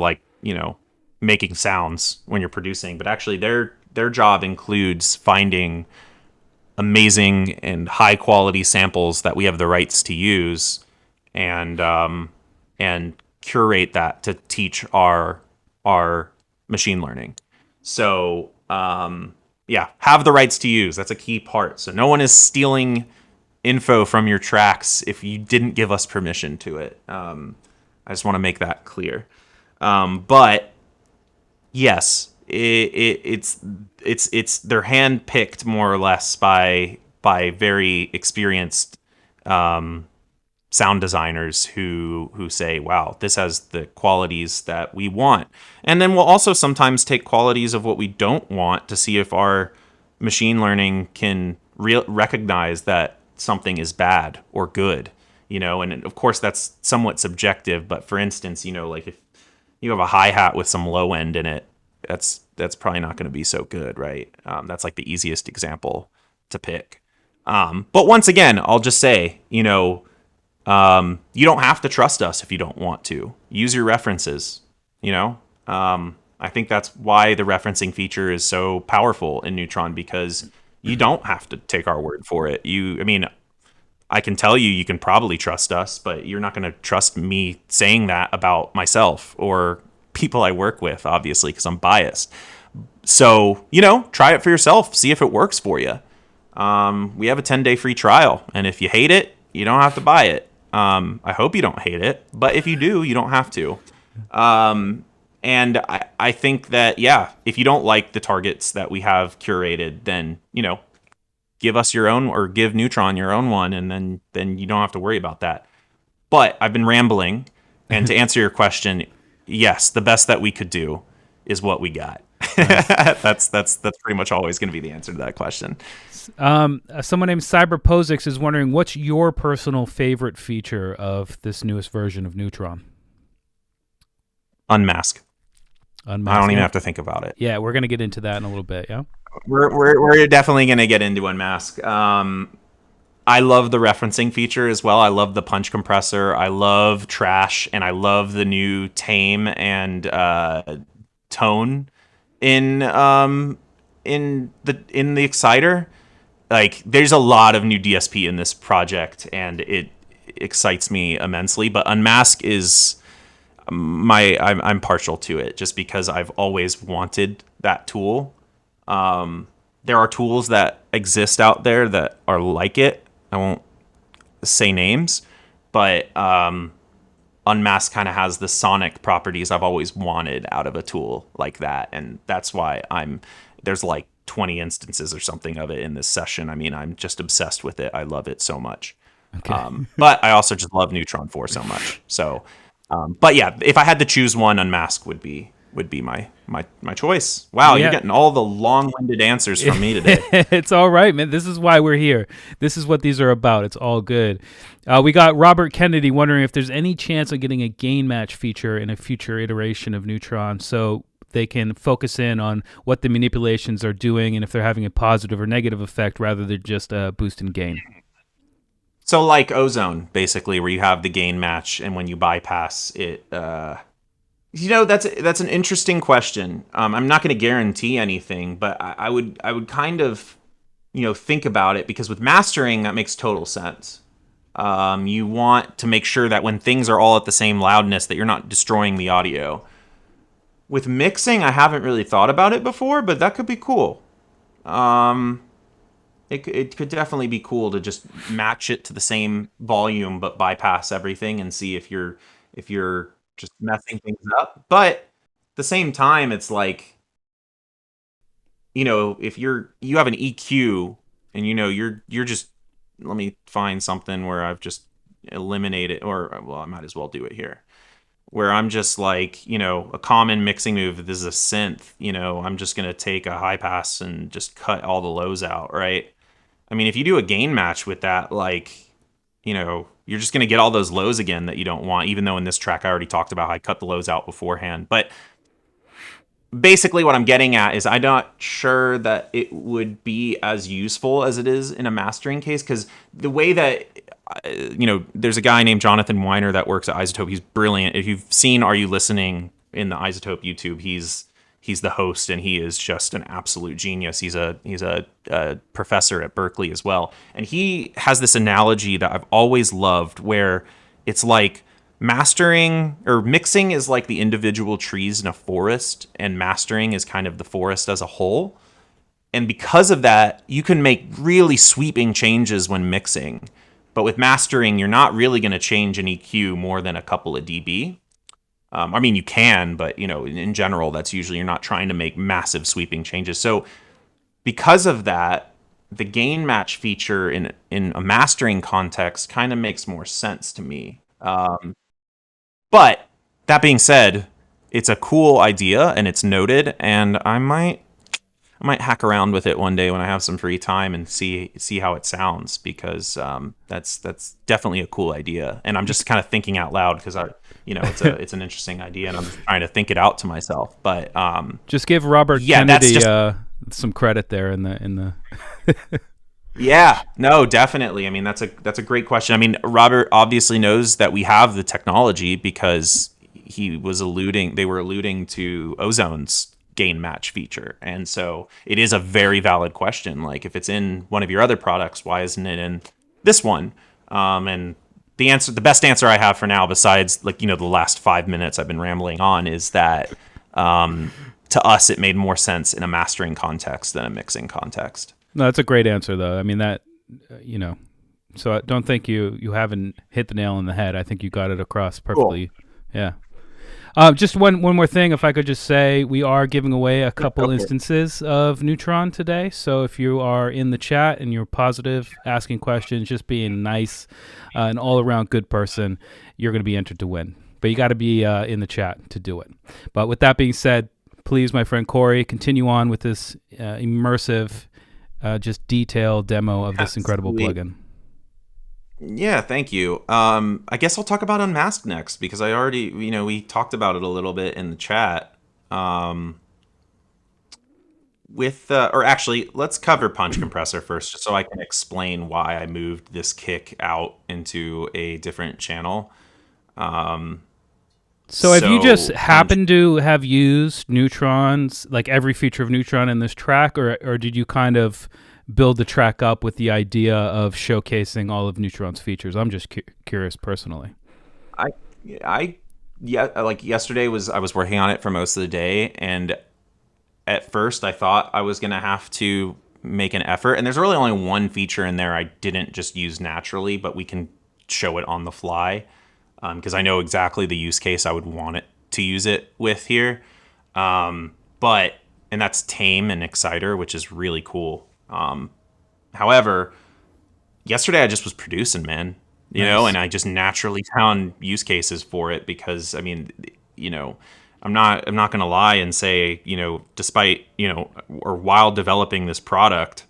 making sounds when you're producing. But actually, their job includes finding amazing and high quality samples that we have the rights to use, and curate that to teach our machine learning. So have the rights to use. That's a key part. So no one is stealing info from your tracks if you didn't give us permission to it. I just want to make that clear. But yes, it's they're handpicked more or less by very experienced sound designers who say, wow, this has the qualities that we want. And then we'll also sometimes take qualities of what we don't want to see if our machine learning can recognize that something is bad or good, and of course that's somewhat subjective. But for instance, if you have a hi-hat with some low end in it, that's probably not going to be so good, right? That's like the easiest example to pick. But once again, I'll just say, you don't have to trust us if you don't want to. Use your references, I think that's why the referencing feature is so powerful in Neutron, because you don't have to take our word for it. I can tell you can probably trust us, but you're not going to trust me saying that about myself or people I work with, obviously, because I'm biased. So, try it for yourself. See if it works for you. We have a 10-day free trial, and if you hate it, you don't have to buy it. I hope you don't hate it, but if you do, you don't have to. And I think that, if you don't like the targets that we have curated, then, give us your own, or give Neutron your own one, and then you don't have to worry about that. But I've been rambling, and to answer your question, yes, the best that we could do is what we got. Nice. That's pretty much always going to be the answer to that question. Someone named CyberPosix is wondering, what's your personal favorite feature of this newest version of Neutron? Unmask. I don't even have to think about it. Yeah, we're going to get into that in a little bit, yeah? We're definitely going to get into Unmask. I love the referencing feature as well. I love the punch compressor. I love trash, and I love the new Tame and tone in the exciter. Like, there's a lot of new DSP in this project, and it excites me immensely. But Unmask is I'm partial to it just because I've always wanted that tool. There are tools that exist out there that are like it. I won't say names, but Unmask kind of has the sonic properties I've always wanted out of a tool like that, and that's why there's like 20 instances or something of it in this session. I mean, I'm just obsessed with it. I love it so much. Okay. But I also just love Neutron 4 so much. So, but yeah, if I had to choose one, Unmask would be my choice. Wow, You're getting all the long-winded answers from me today. It's all right, man. This is why we're here. This is what these are about. It's all good. We got Robert Kennedy wondering if there's any chance of getting a gain match feature in a future iteration of Neutron, so they can focus in on what the manipulations are doing and if they're having a positive or negative effect rather than just boosting gain. So like Ozone, basically, where you have the gain match, and when you bypass it, that's an interesting question. I'm not going to guarantee anything, but I would kind of, think about it, because with mastering, that makes total sense. You want to make sure that when things are all at the same loudness, that you're not destroying the audio. With mixing, I haven't really thought about it before, but that could be cool. It could definitely be cool to just match it to the same volume but bypass everything and see if you're just messing things up. But at the same time, it's like, if you have an EQ and you're just let me find something where I've just eliminated, or well, I might as well do it here, where I'm just like, a common mixing move. This is a synth, I'm just going to take a high pass and just cut all the lows out, right? I mean, if you do a gain match with that, like, you're just going to get all those lows again that you don't want, even though in this track I already talked about how I cut the lows out beforehand. But basically what I'm getting at is I'm not sure that it would be as useful as it is in a mastering case, because the way that, there's a guy named Jonathan Weiner that works at iZotope. He's brilliant. If you've seen Are You Listening in the iZotope YouTube, he's the host, and he is just an absolute genius. He's a professor at Berkeley as well. And he has this analogy that I've always loved, where it's like mastering or mixing is like the individual trees in a forest, and mastering is kind of the forest as a whole. And because of that, you can make really sweeping changes when mixing. But with mastering, you're not really going to change an EQ more than a couple of dB. I mean, you can, but in general, that's usually, you're not trying to make massive sweeping changes. So because of that, the gain match feature in a mastering context kind of makes more sense to me. But that being said, it's a cool idea and it's noted, and I might hack around with it one day when I have some free time and see how it sounds, because that's definitely a cool idea. And I'm just kind of thinking out loud because it's an interesting idea, and I'm just trying to think it out to myself. But just give Robert Kennedy some credit there in the Yeah, no, definitely. I mean, that's a great question. I mean, Robert obviously knows that we have the technology, because they were alluding to Ozone's gain match feature. And so it is a very valid question. Like, if it's in one of your other products, why isn't it in this one? And the best answer I have for now, besides the last 5 minutes I've been rambling on, is that to us, it made more sense in a mastering context than a mixing context. No, that's a great answer, though. I mean, that, so I don't think you haven't hit the nail on the head. I think you got it across perfectly. Cool. Yeah. Just one more thing, if I could just say, we are giving away a couple instances of Neutron today. So if you are in the chat and you're positive, asking questions, just being nice, an all-around good person, you're going to be entered to win. But you got to be in the chat to do it. But with that being said, please, my friend Cory, continue on with this immersive, just detailed demo of this incredible plugin. Yeah, thank you. I guess I'll talk about Unmask next, because I already, we talked about it a little bit in the chat. Or actually, let's cover Punch Compressor first, just so I can explain why I moved this kick out into a different channel. So have you just happened to have used Neutron's, like every feature of Neutron in this track, or did you kind of build the track up with the idea of showcasing all of Neutron's features? I'm just curious personally. Like yesterday I was working on it for most of the day, and at first I thought I was gonna have to make an effort, and there's really only one feature in there I didn't just use naturally, but we can show it on the fly, because I know exactly the use case I would want it to use it with here. And that's Tame and Exciter, which is really cool. However, yesterday I just was producing, man, know, and I just naturally found use cases for it, because I mean, I'm not going to lie and say, despite, or while developing this product,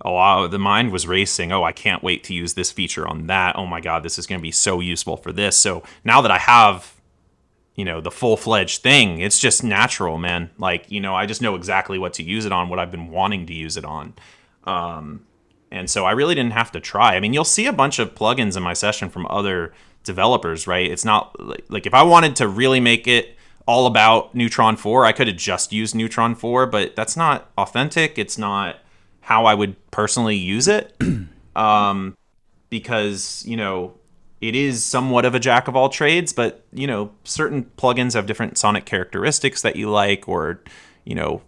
the mind was racing. Oh, I can't wait to use this feature on that. Oh my God, this is going to be so useful for this. So now that I have, the full-fledged thing, it's just natural, man. Like, I just know exactly what to use it on, what I've been wanting to use it on. And so I really didn't have to try. I mean, you'll see a bunch of plugins in my session from other developers, right? It's not like if I wanted to really make it all about Neutron 4, I could have just used Neutron 4, but that's not authentic. It's not how I would personally use it. Because, it is somewhat of a jack of all trades, but, certain plugins have different sonic characteristics that you like, or,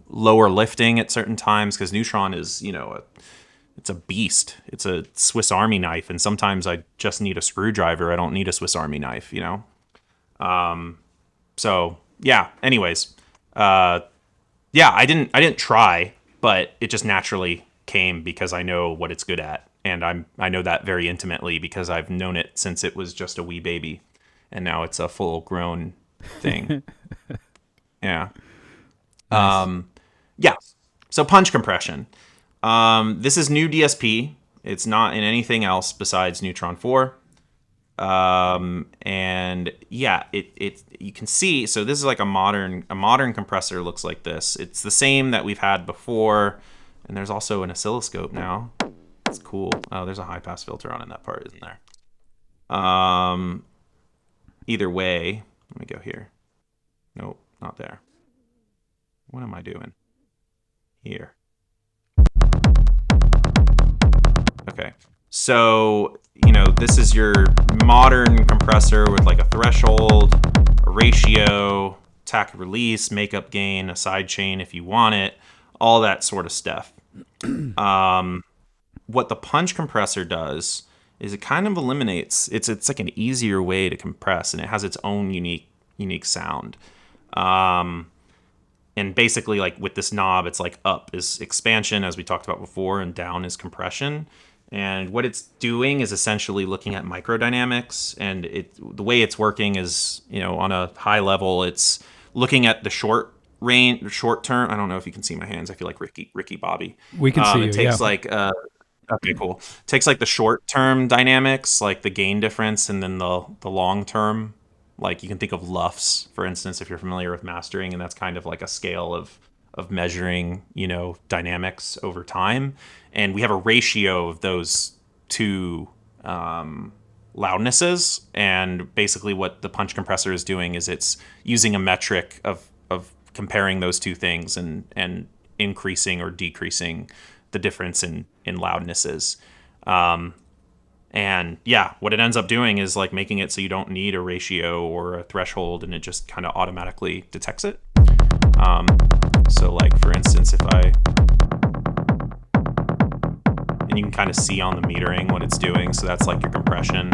lower lifting at certain times, because Neutron is, it's a beast. It's a Swiss Army knife, and sometimes I just need a screwdriver. I don't need a Swiss Army knife, So, yeah, anyways. I didn't try, but it just naturally came because I know what it's good at. I know that very intimately because I've known it since it was just a wee baby, and now it's a full grown thing. Yeah. Nice. Yeah. So punch compression. This is new DSP. It's not in anything else besides Neutron 4. And yeah, it you can see, so this is like a modern compressor looks like this. It's the same that we've had before, and there's also an oscilloscope now. It's cool. Oh, there's a high pass filter on in that part, isn't there? Either way, let me go here. Nope, not there. What am I doing? Here. Okay. So, this is your modern compressor with like a threshold, a ratio, attack release, makeup gain, a sidechain if you want it, all that sort of stuff. What the punch compressor does is it kind of eliminates, it's like an easier way to compress, and it has its own unique sound. And basically, like with this knob, it's like up is expansion, as we talked about before, and down is compression. And what it's doing is essentially looking at microdynamics, and the way it's working is, on a high level, it's looking at the short term. I don't know if you can see my hands. I feel like Ricky Bobby. We can see you. It takes yeah. Okay, cool. It takes like the short term dynamics, like the gain difference, and then the long term. Like you can think of LUFS, for instance, if you're familiar with mastering, and that's kind of like a scale of measuring, dynamics over time. And we have a ratio of those two loudnesses. And basically what the punch compressor is doing is it's using a metric of comparing those two things and increasing or decreasing the difference in loudnesses. And yeah, what it ends up doing is like making it so you don't need a ratio or a threshold, and it just kind of automatically detects it. So like, for instance, and you can kind of see on the metering what it's doing. So that's like your compression.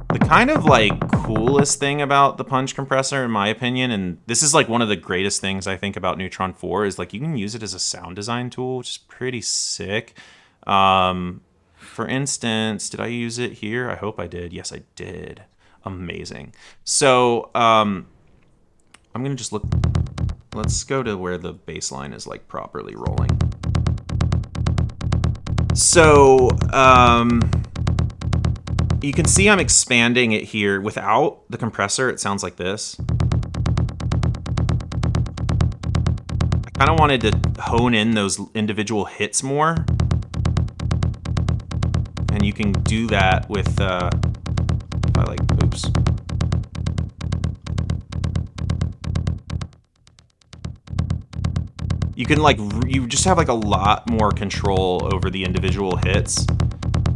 The kind of like coolest thing about the punch compressor, in my opinion, and this is like one of the greatest things I think about Neutron 4, is like you can use it as a sound design tool, which is pretty sick. For instance, did I use it here? I hope I did. Yes, I did. Amazing. So I'm gonna just look. Let's go to where the bass line is like properly rolling. So you can see I'm expanding it here. Without the compressor, it sounds like this. I kind of wanted to hone in those individual hits more. And you can do that with, if I like, oops. You can like, you just have like a lot more control over the individual hits.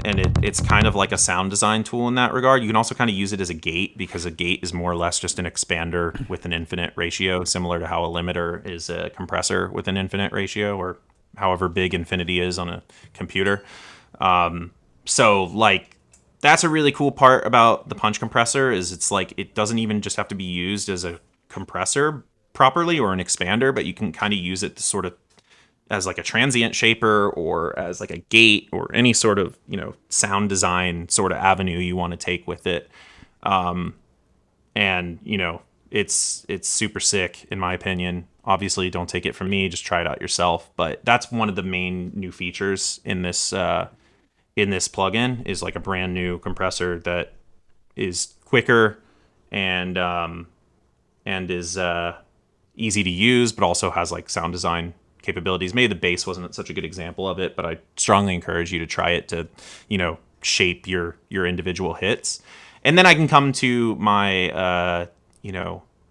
And it's kind of like a sound design tool in that regard. You can also kind of use it as a gate, because a gate is more or less just an expander with an infinite ratio, similar to how a limiter is a compressor with an infinite ratio, or however big infinity is on a computer. So like, that's a really cool part about the punch compressor, is it's like, it doesn't even just have to be used as a compressor properly or an expander, but you can kind of use it to sort of as like a transient shaper, or as like a gate, or any sort of, sound design sort of avenue you want to take with it. And, it's super sick in my opinion. Obviously don't take it from me, just try it out yourself. But that's one of the main new features in this plugin, is like a brand new compressor that is quicker and is easy to use, but also has like sound design capabilities. Maybe the bass wasn't such a good example of it, but I strongly encourage you to try it to, shape your individual hits. And then I can come to my,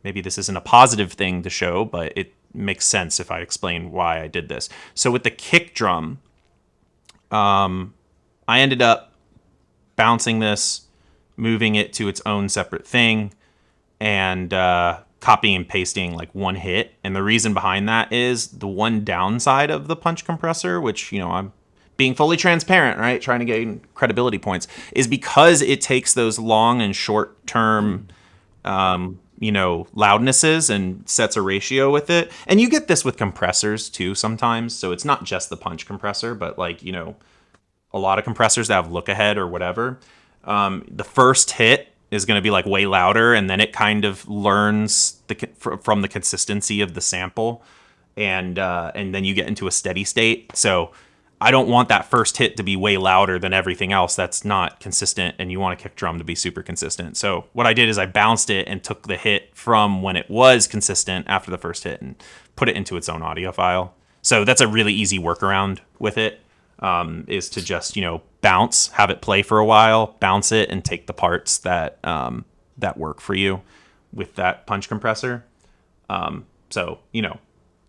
maybe this isn't a positive thing to show, but it makes sense if I explain why I did this. So with the kick drum, I ended up bouncing this, moving it to its own separate thing, and copying and pasting like one hit. And the reason behind that is the one downside of the punch compressor, which, I'm being fully transparent, right? Trying to gain credibility points, is because it takes those long and short term loudnesses and sets a ratio with it. And you get this with compressors too sometimes. So it's not just the punch compressor, but like, a lot of compressors that have look ahead or whatever. The first hit is going to be like way louder, and then it kind of learns from the consistency of the sample, and then you get into a steady state. So I don't want that first hit to be way louder than everything else that's not consistent, and you want a kick drum to be super consistent. So what I did is I bounced it and took the hit from when it was consistent after the first hit and put it into its own audio file. So that's a really easy workaround with it, is to just, bounce, have it play for a while, bounce it, and take the parts that that work for you with that punch compressor. So,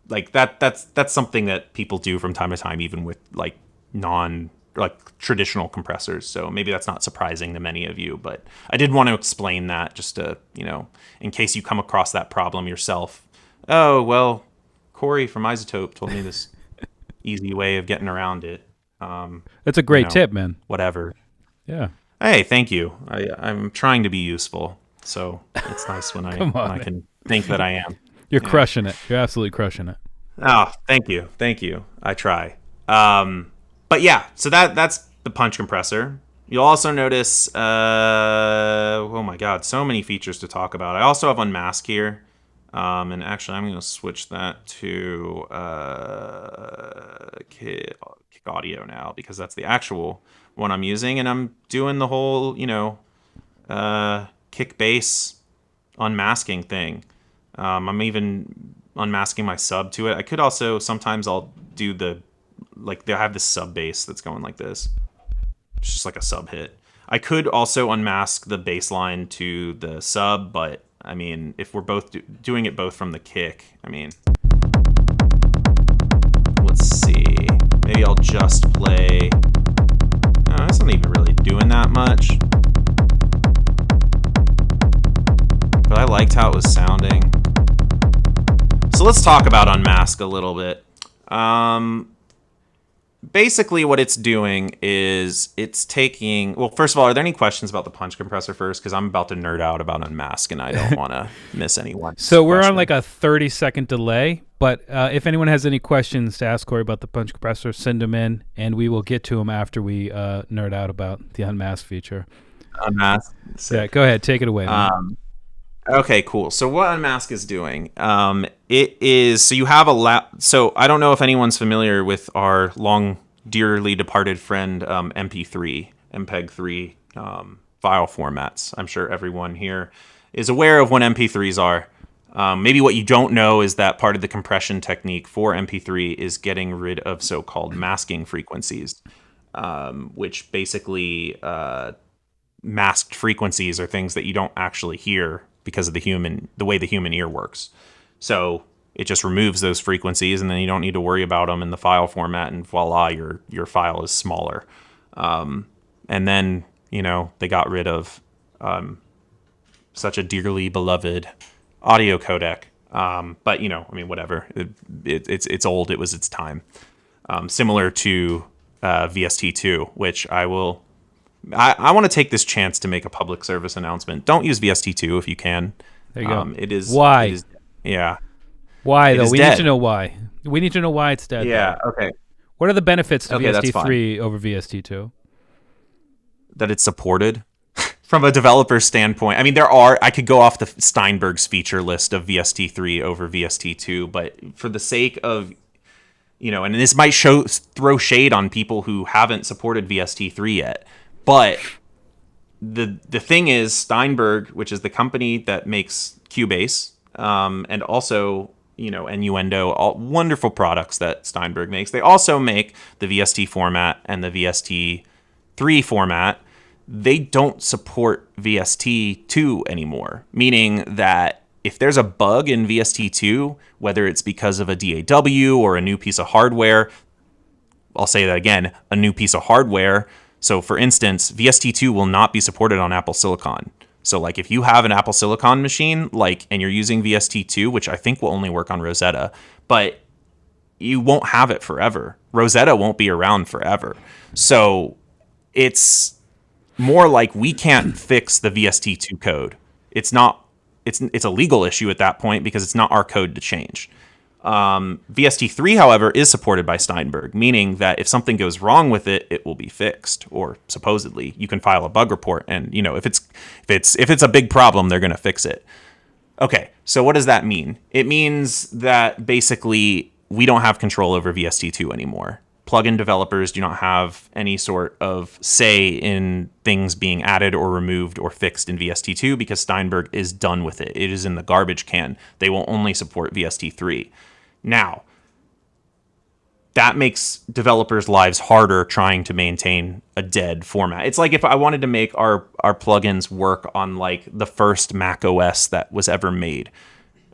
like that's something that people do from time to time, even with like traditional compressors. So maybe that's not surprising to many of you, but I did want to explain that just to, in case you come across that problem yourself. Oh, well, Cory from iZotope told me this easy way of getting around it. That's a great tip, man. Whatever. Yeah. Hey, thank you. I'm trying to be useful, so it's nice when I can think that I am. You're crushing it. You're absolutely crushing it. Oh, thank you. I try. But yeah, so that's the punch compressor. You'll also notice, oh my God, so many features to talk about. I also have Unmask here. And actually, I'm going to switch that to Kick Audio now, because that's the actual one I'm using. And I'm doing the whole, kick bass unmasking thing. I'm even unmasking my sub to it. I could also, sometimes I'll do they'll have this sub bass that's going like this. It's just like a sub hit. I could also unmask the bass line to the sub, but I mean, if we're both doing it both from the kick, I mean, let's see. Maybe I'll just play. Oh, it's not even really doing that much. But I liked how it was sounding. So let's talk about Unmask a little bit. Basically what it's doing is it's taking... Well, first of all, are there any questions about the punch compressor first? Because I'm about to nerd out about Unmask, and I don't want to miss anyone. So we're on like a 30-second delay, but if anyone has any questions to ask Cory about the punch compressor, send them in, and we will get to them after we nerd out about the Unmask feature. Unmask? Yeah, go ahead. Take it away. Okay, cool. So what Unmask is doing, it is, so you have so I don't know if anyone's familiar with our long dearly departed friend, MP3, MPEG-3 file formats. I'm sure everyone here is aware of what MP3s are. Maybe what you don't know is that part of the compression technique for MP3 is getting rid of so-called masking frequencies, which basically masked frequencies are things that you don't actually hear because of the way the human ear works. So it just removes those frequencies, and then you don't need to worry about them in the file format, and voila, your file is smaller. And then, they got rid of such a dearly beloved audio codec. But, whatever. It's old. It was its time. Similar to VST2, which I want to take this chance to make a public service announcement. Don't use VST2 if you can. There you go. It is... Why? Yeah. Why, though? We need to know why. We need to know why it's dead. Yeah, though. okay. What are the benefits to VST3 over VST2? That it's supported. From a developer standpoint, I mean, I could go off the Steinberg's feature list of VST3 over VST2, but for the sake of, and this might throw shade on people who haven't supported VST3 yet, but the thing is, Steinberg, which is the company that makes Cubase, and also, Innuendo, all wonderful products that Steinberg makes. They also make the VST format and the VST3 format. They don't support VST2 anymore, meaning that if there's a bug in VST2, whether it's because of a DAW or a new piece of hardware, I'll say that again, a new piece of hardware. So for instance, VST2 will not be supported on Apple Silicon. So like if you have an Apple Silicon machine, and you're using VST2, which I think will only work on Rosetta, but you won't have it forever. Rosetta won't be around forever. So it's more like we can't fix the VST2 code. It's not it's a legal issue at that point because it's not our code to change. VST3, however, is supported by Steinberg, meaning that if something goes wrong with it, it will be fixed, or supposedly you can file a bug report, and if it's a big problem, they're going to fix it. Okay, so what does that mean? It means that basically we don't have control over VST2 anymore. Plugin developers do not have any sort of say in things being added or removed or fixed in VST2 because Steinberg is done with it. It is in the garbage can. They will only support VST3. Now, that makes developers' lives harder trying to maintain a dead format. It's like if I wanted to make our plugins work on like the first Mac OS that was ever made.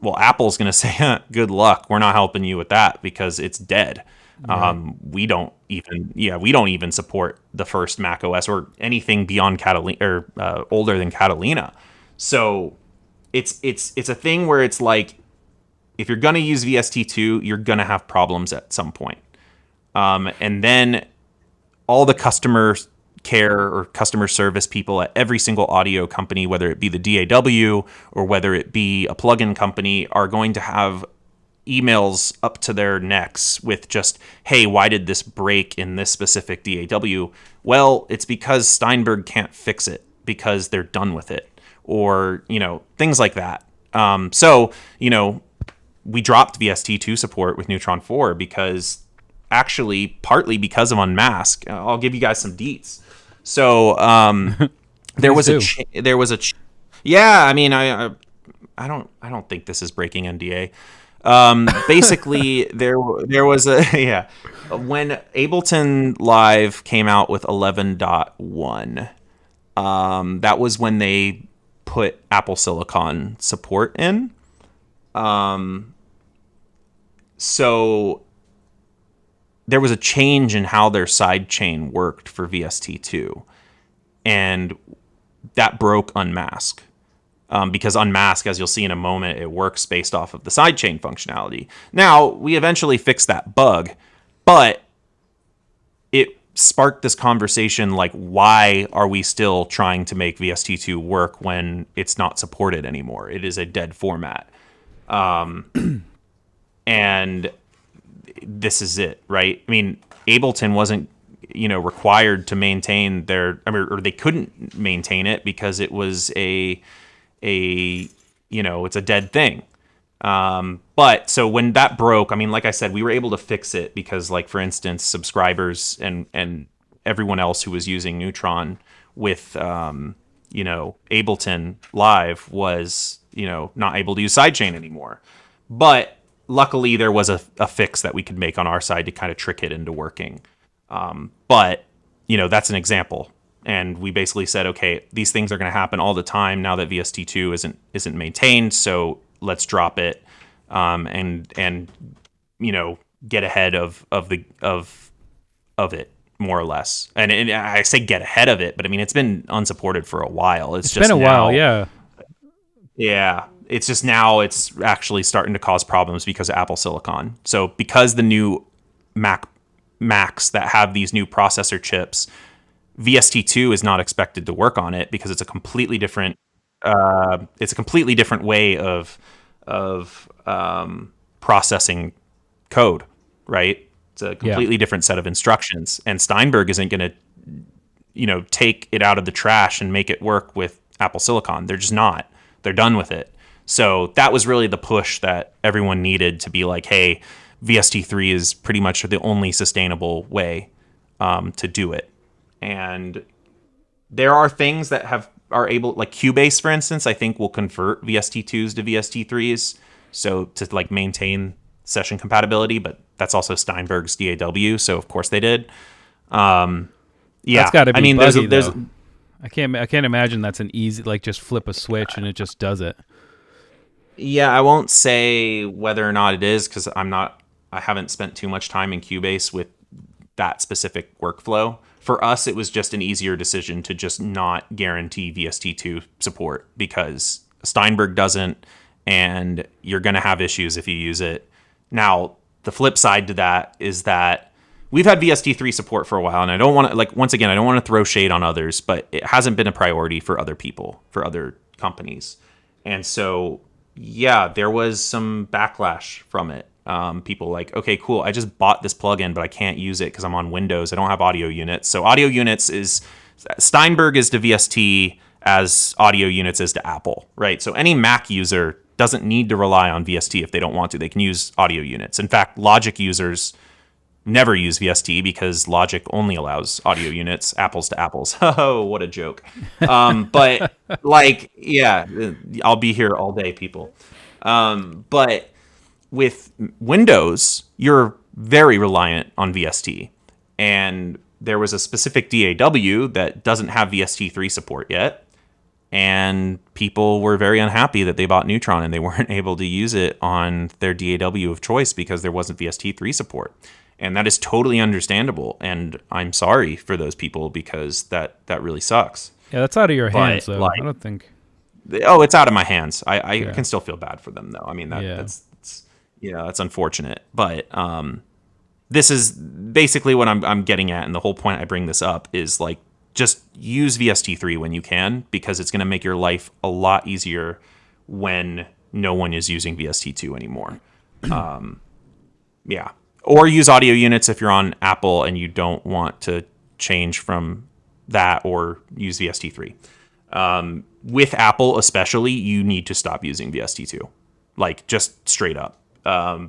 Well, Apple's going to say, good luck. We're not helping you with that because it's dead. Right. We don't even support the first Mac OS or anything beyond Catalina or older than Catalina. So it's a thing where it's like, if you're going to use VST2, you're going to have problems at some point. And then all the customer care or customer service people at every single audio company, whether it be the DAW or whether it be a plugin company, are going to have emails up to their necks with just, hey, why did this break in this specific DAW? Well, it's because Steinberg can't fix it because they're done with it, or, things like that. So, we dropped VST2 support with Neutron 4 because partly because of Unmask. I'll give you guys some deets. So, yeah, I mean, I don't think this is breaking NDA. Basically there was when Ableton Live came out with 11.1, that was when they put Apple Silicon support in. So there was a change in how their sidechain worked for VST2, and that broke Unmask. Because Unmask, as you'll see in a moment, it works based off of the sidechain functionality. Now, we eventually fixed that bug, but it sparked this conversation like, why are we still trying to make VST2 work when it's not supported anymore? It is a dead format. And this is it, right? I mean, Ableton wasn't, required to maintain or they couldn't maintain it because it was it's a dead thing. But so when that broke, I mean, like I said, we were able to fix it because, like, for instance, subscribers and everyone else who was using Neutron with, Ableton Live was, not able to use Sidechain anymore. But luckily there was a fix that we could make on our side to kind of trick it into working. But, that's an example. And we basically said, okay, these things are going to happen all the time now that VST2 isn't maintained, so let's drop it, and get ahead of it, more or less. And I say get ahead of it, but I mean it's been unsupported for a while. It's just been a while, yeah. Yeah, it's just now it's actually starting to cause problems because of Apple Silicon. So because the new Macs that have these new processor chips, VST2 is not expected to work on it because it's a completely different way of processing code, right? It's a completely different set of instructions, and Steinberg isn't going to take it out of the trash and make it work with Apple Silicon. They're just not. They're done with it. So that was really the push that everyone needed to be like, hey, VST3 is pretty much the only sustainable way to do it. And there are things that are able, like Cubase, for instance, I think will convert VST2s to VST3s, so to like maintain session compatibility. But that's also Steinberg's DAW, so of course they did. Yeah, that's got to be. I mean, buggy, there's I can't imagine that's an easy, like, just flip a switch and it just does it. Yeah, I won't say whether or not it is because I haven't spent too much time in Cubase with that specific workflow. For us, it was just an easier decision to just not guarantee VST2 support because Steinberg doesn't, and you're going to have issues if you use it. Now, the flip side to that is that we've had VST3 support for a while, and I don't want to, like, once again, I don't want to throw shade on others, but it hasn't been a priority for other people, for other companies. And so, yeah, there was some backlash from it. People like, okay, cool, I just bought this plugin, but I can't use it because I'm on Windows. I don't have audio units. So audio units is, Steinberg is to VST as audio units is to Apple, right? So any Mac user doesn't need to rely on VST if they don't want to. They can use audio units. In fact, Logic users never use VST because Logic only allows audio units, apples to apples. Oh, what a joke. But like, yeah, I'll be here all day, people. But with Windows, you're very reliant on VST. And there was a specific DAW that doesn't have VST3 support yet. And people were very unhappy that they bought Neutron and they weren't able to use it on their DAW of choice because there wasn't VST3 support. And that is totally understandable. And I'm sorry for those people because that really sucks. Yeah, that's out of your hands, though. Like, I don't think. Oh, it's out of my hands. I can still feel bad for them, though. I mean, that's unfortunate. But this is basically what I'm getting at. And the whole point I bring this up is like, just use VST3 when you can, because it's going to make your life a lot easier when no one is using VST2 anymore. Yeah. Or use audio units if you're on Apple and you don't want to change from that or use VST3. With Apple especially, you need to stop using VST2. Like, just straight up.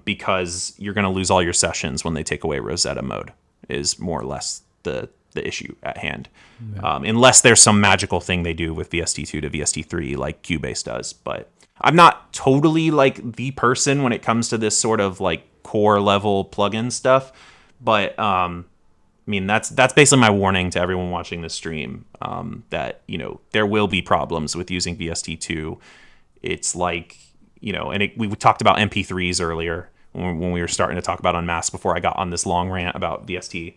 Because you're going to lose all your sessions when they take away Rosetta mode, is more or less the issue at hand. Yeah. Unless there's some magical thing they do with VST2 to VST3 like Cubase does. But I'm not totally like the person when it comes to this sort of like core level plugin stuff. But I mean, that's basically my warning to everyone watching this stream, that, you know, there will be problems with using VST2. It's like, you know, and we talked about MP3s earlier when we were starting to talk about Unmask before I got on this long rant about VST.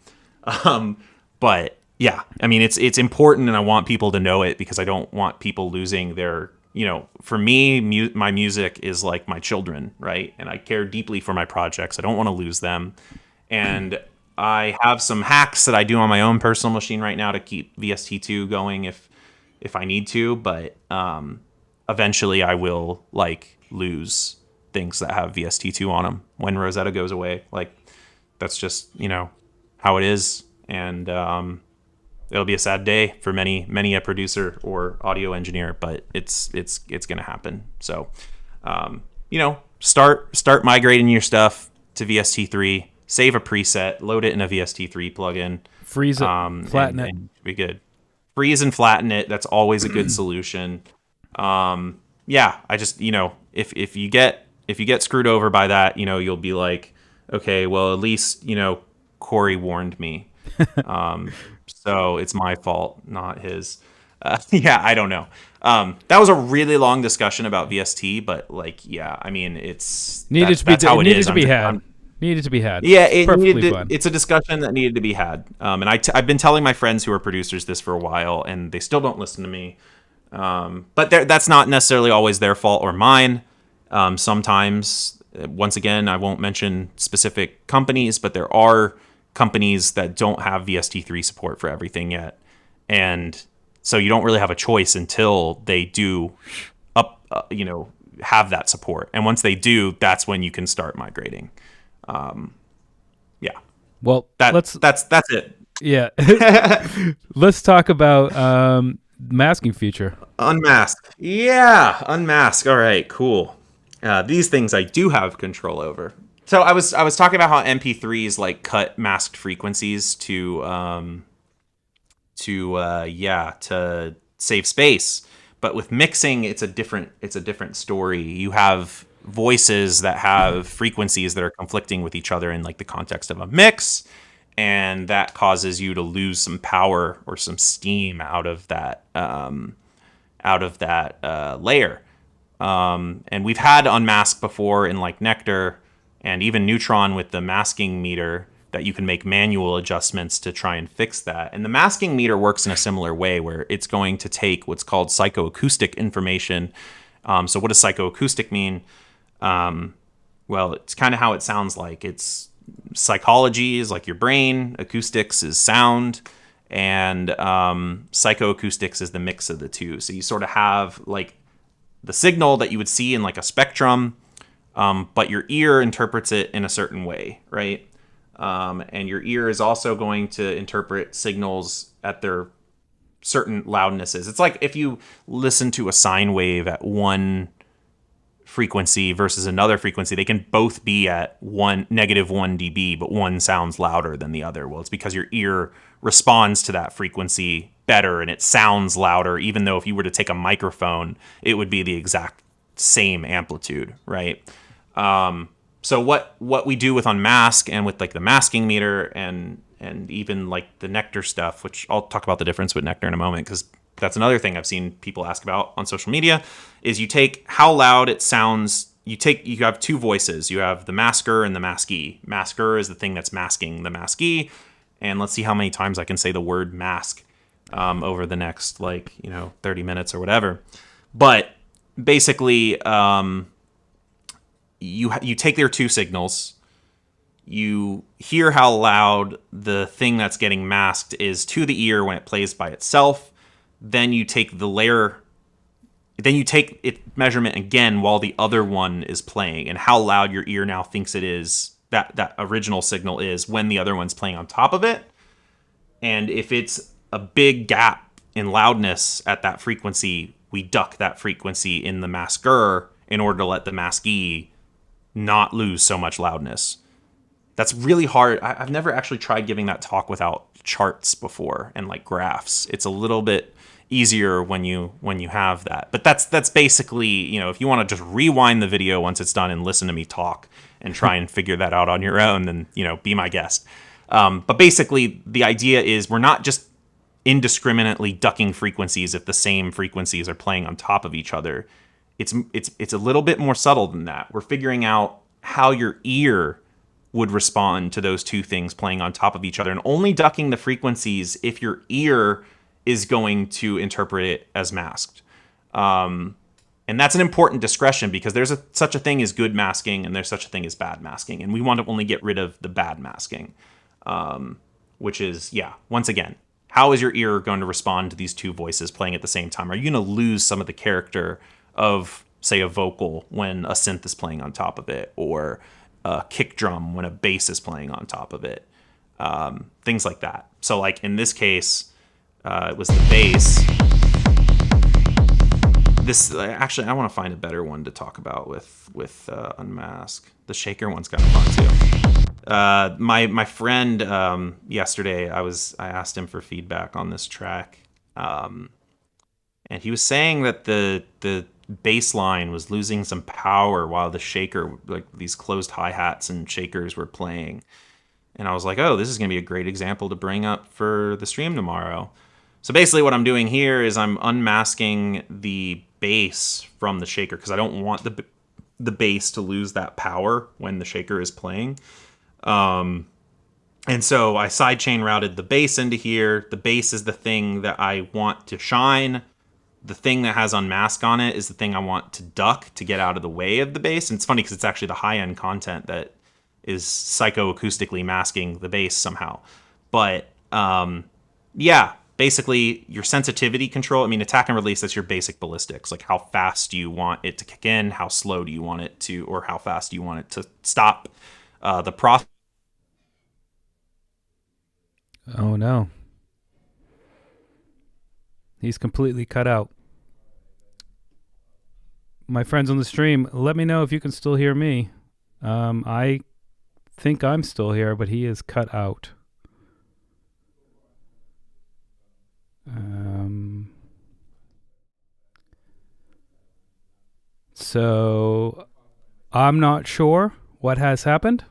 But yeah, I mean, it's important, and I want people to know it because I don't want people losing their, you know, for me, my music is like my children, right? And I care deeply for my projects. I don't want to lose them. And I have some hacks that I do on my own personal machine right now to keep VST2 going if I need to, but eventually I will like lose things that have VST2 on them when Rosetta goes away. Like, that's just, you know, how it is. And it'll be a sad day for many a producer or audio engineer, but it's going to happen. So, you know, start migrating your stuff to VST3, save a preset, load it in a VST3 plugin, freeze it, flatten it. And be good. Freeze and flatten it. That's always a good solution. Yeah, I just, you know, if you get screwed over by that, you know, you'll be like, okay, well, at least, you know, Cory warned me. So it's my fault, not his. Yeah, I don't know. That was a really long discussion about VST, but like, yeah, I mean, it's needed to be had. Yeah, it's a discussion that needed to be had. And I've been telling my friends who are producers this for a while, and they still don't listen to me. But that's not necessarily always their fault or mine. Sometimes, once again, I won't mention specific companies, but there are companies that don't have VST3 support for everything yet. And so you don't really have a choice until they do have that support. And once they do, that's when you can start migrating. Yeah. Well, that's it. Yeah. Let's talk about masking feature. Unmask. Yeah, Unmask. All right, cool. These things I do have control over. So I was talking about how MP3s like cut masked frequencies to save space. But with mixing, it's a different story. You have voices that have frequencies that are conflicting with each other in like the context of a mix, and that causes you to lose some power or some steam out of that layer. And we've had Unmask before in like Nectar and even Neutron with the masking meter, that you can make manual adjustments to try and fix that. And the masking meter works in a similar way, where it's going to take what's called psychoacoustic information. So what does psychoacoustic mean? Well, it's kind of how it sounds like. It's psychology is like your brain, acoustics is sound, and psychoacoustics is the mix of the two. So you sort of have like the signal that you would see in like a spectrum, but your ear interprets it in a certain way, right? And your ear is also going to interpret signals at their certain loudnesses. It's like if you listen to a sine wave at one frequency versus another frequency, they can both be at -1 dB, but one sounds louder than the other. Well, it's because your ear responds to that frequency better and it sounds louder, even though if you were to take a microphone, it would be the exact same amplitude, right? So what we do with Unmask and with like the masking meter and even like the Nectar stuff, which I'll talk about the difference with Nectar in a moment, because that's another thing I've seen people ask about on social media, is you take how loud it sounds. You have two voices. You have the masker and the maskee. Masker is the thing that's masking the maskee. And let's see how many times I can say the word mask over the next 30 minutes or whatever. But basically, you take their two signals. You hear how loud the thing that's getting masked is to the ear when it plays by itself. Then you take the layer, then you take its measurement again while the other one is playing, and how loud your ear now thinks it is, that original signal is, when the other one's playing on top of it. And if it's a big gap in loudness at that frequency, we duck that frequency in the masker in order to let the maskee not lose so much loudness. That's really hard. I've never actually tried giving that talk without charts before and like graphs. It's a little bit easier when you have that. But that's basically, if you want to just rewind the video once it's done and listen to me talk and try and figure that out on your own, then be my guest. But basically the idea is we're not just indiscriminately ducking frequencies if the same frequencies are playing on top of each other. It's a little bit more subtle than that. We're figuring out how your ear would respond to those two things playing on top of each other, and only ducking the frequencies if your ear is going to interpret it as masked. And that's an important discretion, because there's such a thing as good masking and there's such a thing as bad masking. And we want to only get rid of the bad masking, which is, once again, how is your ear going to respond to these two voices playing at the same time? Are you going to lose some of the character of, say, a vocal when a synth is playing on top of it, or a kick drum when a bass is playing on top of it? Things like that. So like in this case, it was the bass. This actually, I want to find a better one to talk about with Unmask. The shaker one's kind of fun too. My friend yesterday, I asked him for feedback on this track, and he was saying that the bass line was losing some power while the shaker, like these closed hi-hats and shakers, were playing. And I was like, oh, this is going to be a great example to bring up for the stream tomorrow. So basically what I'm doing here is I'm unmasking the bass from the shaker, because I don't want the bass to lose that power when the shaker is playing. And so I sidechain routed the bass into here. The bass is the thing that I want to shine. The thing that has Unmask on it is the thing I want to duck to get out of the way of the bass. And it's funny because it's actually the high-end content that is psychoacoustically masking the bass somehow. But basically your sensitivity control, attack and release, that's your basic ballistics. Like how fast do you want it to kick in, how slow do you want it to, or how fast do you want it to stop the process. Oh no. He's completely cut out. My friends on the stream, let me know if you can still hear me. I think I'm still here, but he is cut out. So I'm not sure what has happened,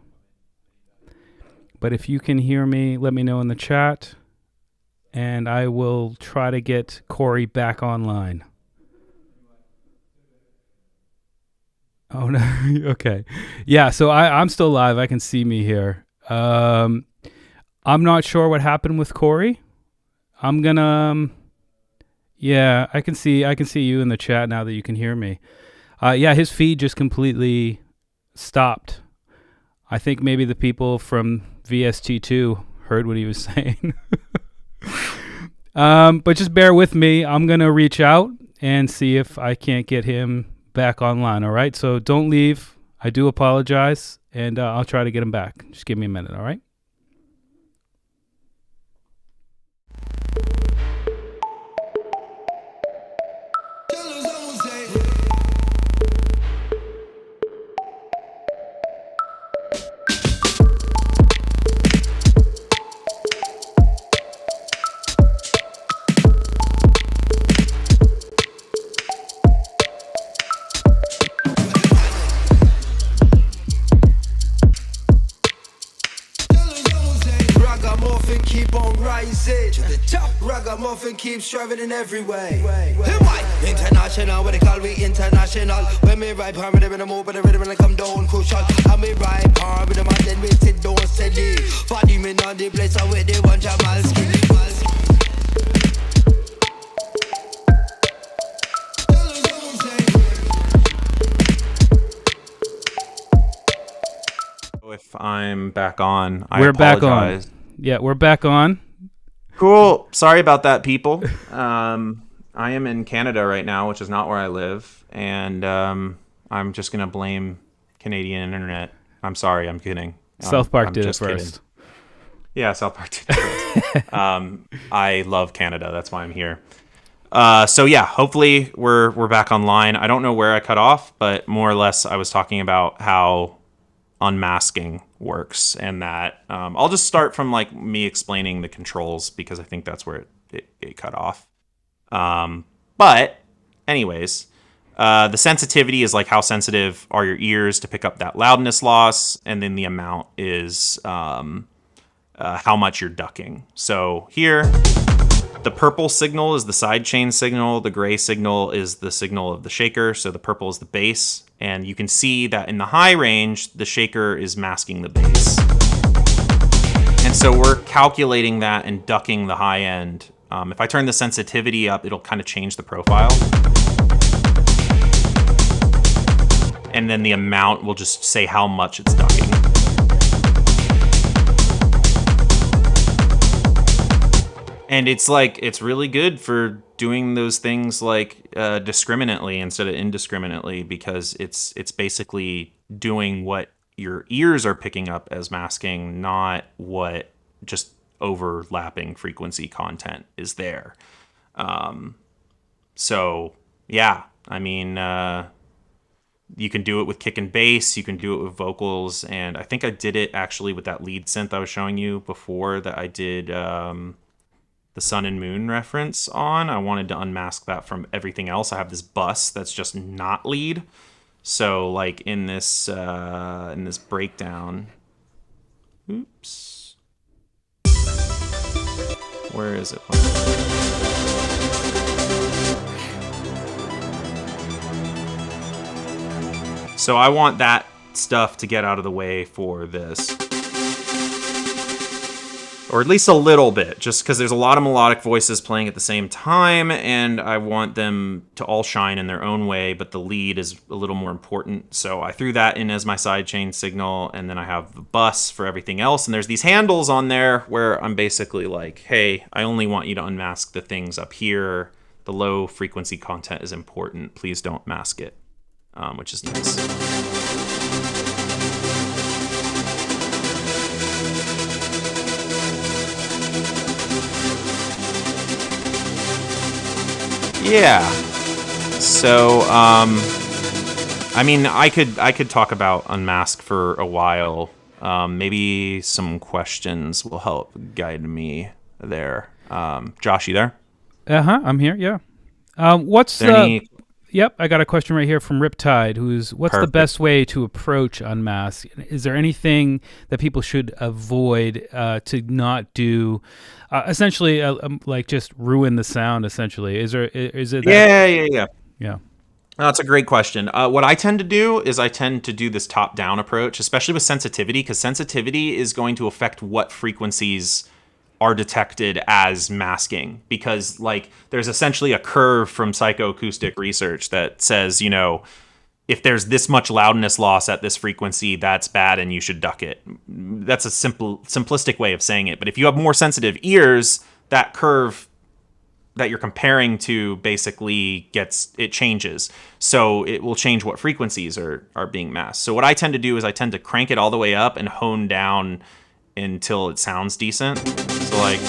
but if you can hear me, let me know in the chat, and I will try to get Cory back online. Oh no. Okay. Yeah, so I'm still live. I can see me here. I'm not sure what happened with Cory. I'm gonna I can see you in the chat now that you can hear me. His feed just completely stopped. I think maybe the people from VST2 heard what he was saying. But just bear with me. I'm gonna reach out and see if I can't get him back online, all right? So don't leave. I do apologize, and I'll try to get him back. Just give me a minute, all right? Ragamuffin keeps striving in every way. International, what they call we international. When me ride palm rhythm in the move, but the rhythm and I come down crucial. And me ride palm rhythm and then we sit down steady. 40 men on the place, I with the one Jamalski. If I'm back on, We're back on. Yeah, we're back on. Cool. Sorry about that, people. I am in Canada right now, which is not where I live, and I'm just gonna blame Canadian internet. I'm sorry. I'm kidding. South Park I'm did it just first. kidding. Yeah, South Park did it first. I love Canada. That's why I'm here. So yeah, hopefully we're back online. I don't know where I cut off, but more or less I was talking about how unmasking works, and that I'll just start from like me explaining the controls because I think that's where it cut off. But anyways, the sensitivity is like how sensitive are your ears to pick up that loudness loss, and then the amount is how much you're ducking. So here, the purple signal is the sidechain signal, the gray signal is the signal of the shaker, so the purple is the bass. And you can see that in the high range, the shaker is masking the bass. And so we're calculating that and ducking the high end. If I turn the sensitivity up, it'll kind of change the profile. And then the amount will just say how much it's ducking. And it's like, it's really good for doing those things like discriminately instead of indiscriminately, because it's basically doing what your ears are picking up as masking, not what just overlapping frequency content is there. So yeah, I mean, you can do it with kick and bass, you can do it with vocals, and I think I did it actually with that lead synth I was showing you before that I did the sun and moon reference on. I wanted to unmask that from everything else. I have this bus that's just not lead. So like in this breakdown, oops, where is it? So I want that stuff to get out of the way for this. Or at least a little bit, just because there's a lot of melodic voices playing at the same time, and I want them to all shine in their own way, but the lead is a little more important. So I threw that in as my sidechain signal, and then I have the bus for everything else, and there's these handles on there where I'm basically like, hey, I only want you to unmask the things up here. The low frequency content is important. Please don't mask it, which is nice. Yeah. So, I mean, I could talk about Unmask for a while. Maybe some questions will help guide me there. Josh, you there? I'm here. Yeah. What's the? Yep, I got a question right here from Riptide, what's Perfect. The best way to approach Unmask? Is there anything that people should avoid to not do, essentially, like just ruin the sound, essentially? Is it that? Yeah. That's a great question. What I tend to do is I tend to do this top-down approach, especially with sensitivity, because sensitivity is going to affect what frequencies are detected as masking, because like there's essentially a curve from psychoacoustic research that says, you know, if there's this much loudness loss at this frequency, that's bad and you should duck it. That's a simplistic way of saying it. But if you have more sensitive ears, that curve that you're comparing to basically changes. So it will change what frequencies are being masked. So what I tend to do is I tend to crank it all the way up and hone down until it sounds decent. So like,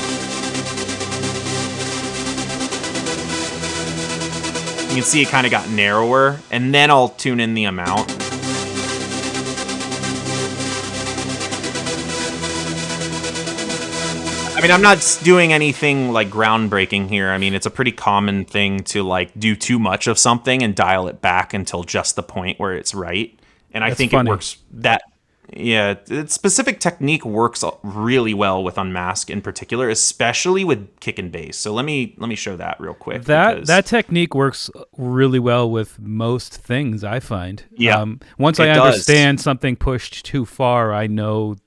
you can see it kind of got narrower, and then I'll tune in the amount. I mean, I'm not doing anything like groundbreaking here. I mean, it's a pretty common thing to like do too much of something and dial it back until just the point where it's right. And I think it works specific technique works really well with Unmask in particular, especially with kick and bass. So let me show that real quick. That technique works really well with most things, I find. Yeah. Once I understand something pushed too far, I know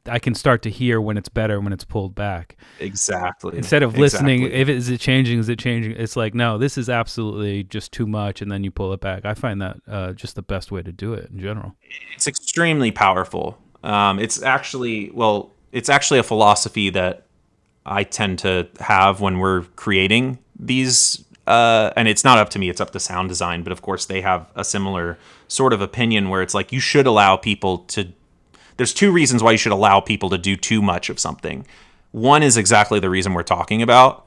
I can start to hear when it's better when it's pulled back. Exactly. Instead of listening, is it changing? It's like, no, this is absolutely just too much, and then you pull it back. I find that just the best way to do it in general. It's extremely powerful. It's actually a philosophy that I tend to have when we're creating these, and it's not up to me, it's up to sound design, but of course they have a similar sort of opinion where it's like you should allow people to. There's two reasons why you should allow people to do too much of something. One is exactly the reason we're talking about.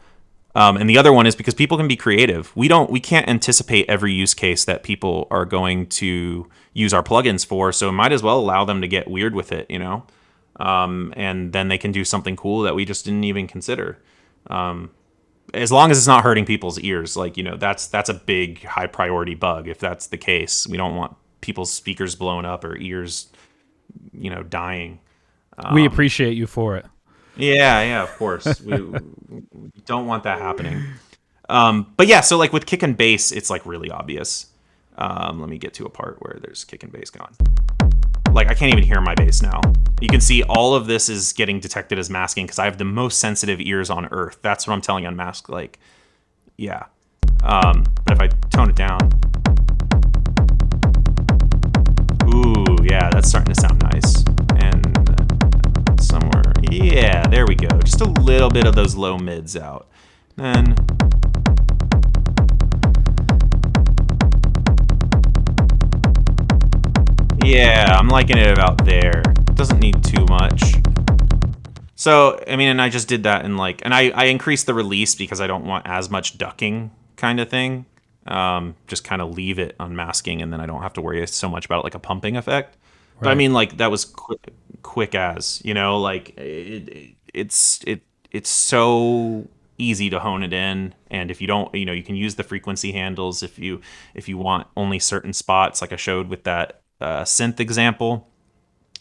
And the other one is because people can be creative. We can't anticipate every use case that people are going to use our plugins for. So might as well allow them to get weird with it, and then they can do something cool that we just didn't even consider. As long as it's not hurting people's ears, that's a big high priority bug. If that's the case, we don't want people's speakers blown up or ears dying. We appreciate you for it. Yeah, of course. We don't want that happening. But yeah, so like with kick and bass, it's like really obvious. Let me get to a part where there's kick and bass gone. Like I can't even hear my bass now. You can see all of this is getting detected as masking because I have the most sensitive ears on earth. That's what I'm telling Unmask. Like, yeah. But if I tone it down, ooh, yeah, that's starting to sound nice. And somewhere, yeah, there we go. Just a little bit of those low mids out. Then, yeah, I'm liking it about there. Doesn't need too much. So, I mean, and I just did that in and I increased the release because I don't want as much ducking kind of thing. Just kind of leave it unmasking, and then I don't have to worry so much about it, like a pumping effect. Right. But I mean, like that was quick as like it's so easy to hone it in, and if you don't, you can use the frequency handles if you want only certain spots, like I showed with that synth example.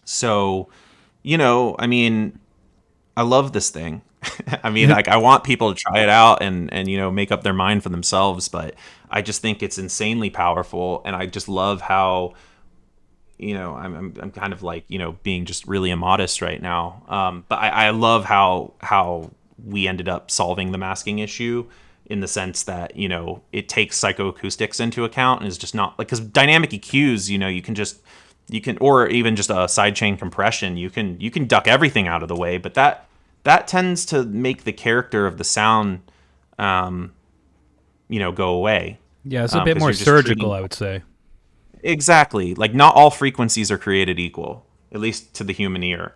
So, I mean, I love this thing. I mean, like I want people to try it out and make up their mind for themselves, but I just think it's insanely powerful, and I just love how I'm kind of like being just really immodest right now. But I love how we ended up solving the masking issue in the sense that it takes psychoacoustics into account and is just not like, because dynamic EQs you can or even just a sidechain compression you can duck everything out of the way, but that tends to make the character of the sound, go away. Yeah, it's a bit more surgical, I would say. Exactly. Like, not all frequencies are created equal, at least to the human ear.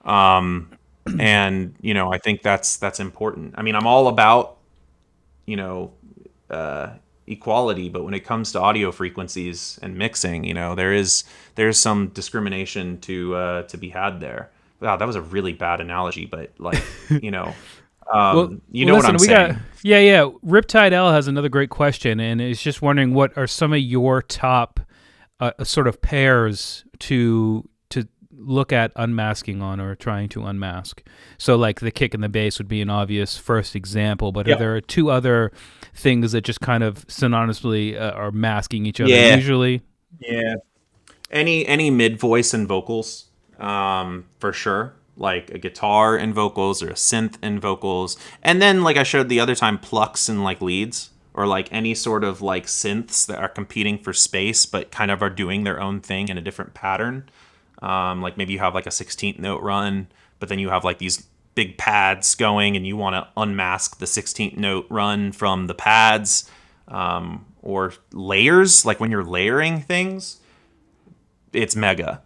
And, I think that's important. I mean, I'm all about, equality, but when it comes to audio frequencies and mixing, there's some discrimination to be had there. Wow, that was a really bad analogy, but like, well, what I'm saying. Yeah. Riptide L has another great question, and is just wondering what are some of your top sort of pairs to look at unmasking on, or trying to unmask. So like the kick and the bass would be an obvious first example, but are there two other things that just kind of synonymously are masking each other usually? Yeah. Any mid voice and vocals, for sure. Like a guitar and vocals, or a synth and vocals. And then, like I showed the other time, plucks and like leads, or like any sort of like synths that are competing for space, but kind of are doing their own thing in a different pattern. Like maybe you have like a 16th note run, but then you have like these big pads going and you want to unmask the 16th note run from the pads, or layers, like when you're layering things, it's mega.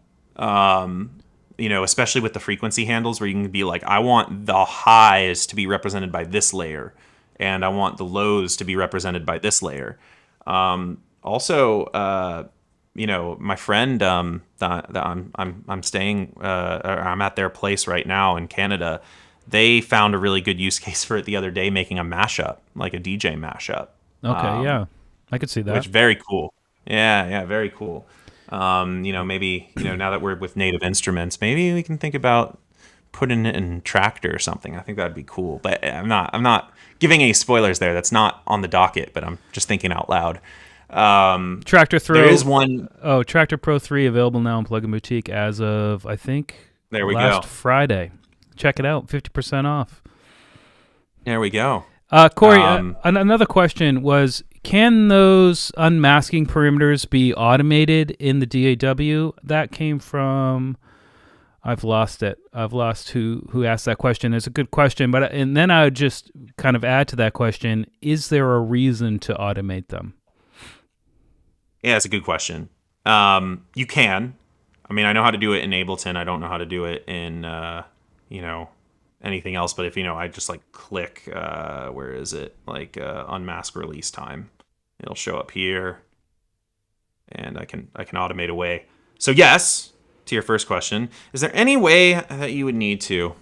Especially with the frequency handles where you can be like, I want the highs to be represented by this layer, and I want the lows to be represented by this layer. Also, my friend that I'm staying, or I'm at their place right now in Canada. They found a really good use case for it the other day, making a mashup, like a DJ mashup. Okay, yeah, I could see that. Which very cool. Yeah, very cool. Maybe now that we're with native instruments, maybe we can think about putting it in Tractor or something. I think that'd be cool. But I'm not giving any spoilers there. That's not on the docket. But I'm just thinking out loud. Tractor Pro. There is one. Oh, Tractor Pro 3 available now in Plugin Boutique as of, I think, last Friday. Check it out, 50% off. There we go. Cory, another question was, can those unmasking perimeters be automated in the DAW? That came from, I've lost it. I've lost who asked that question. It's a good question, and then I would just kind of add to that question, is there a reason to automate them? Yeah, it's a good question. You can. I mean, I know how to do it in Ableton. I don't know how to do it in, anything else. But if, I just like click, where is it? Like unmask release time. It'll show up here. And I can automate away. So yes, to your first question, is there any way that you would need to?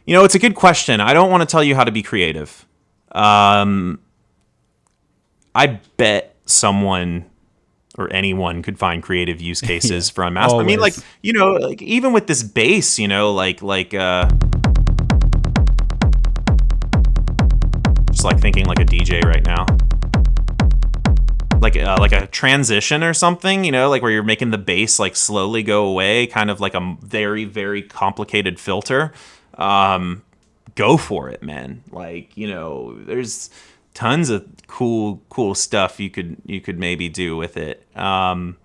It's a good question. I don't want to tell you how to be creative. I bet someone or anyone could find creative use cases for Unmask. I mean, like even with this bass, just like thinking like a DJ right now, like a transition or something, like where you're making the bass like slowly go away, kind of like a very, very complicated filter. Go for it, man. Like, there's tons of cool stuff you could maybe do with it. Go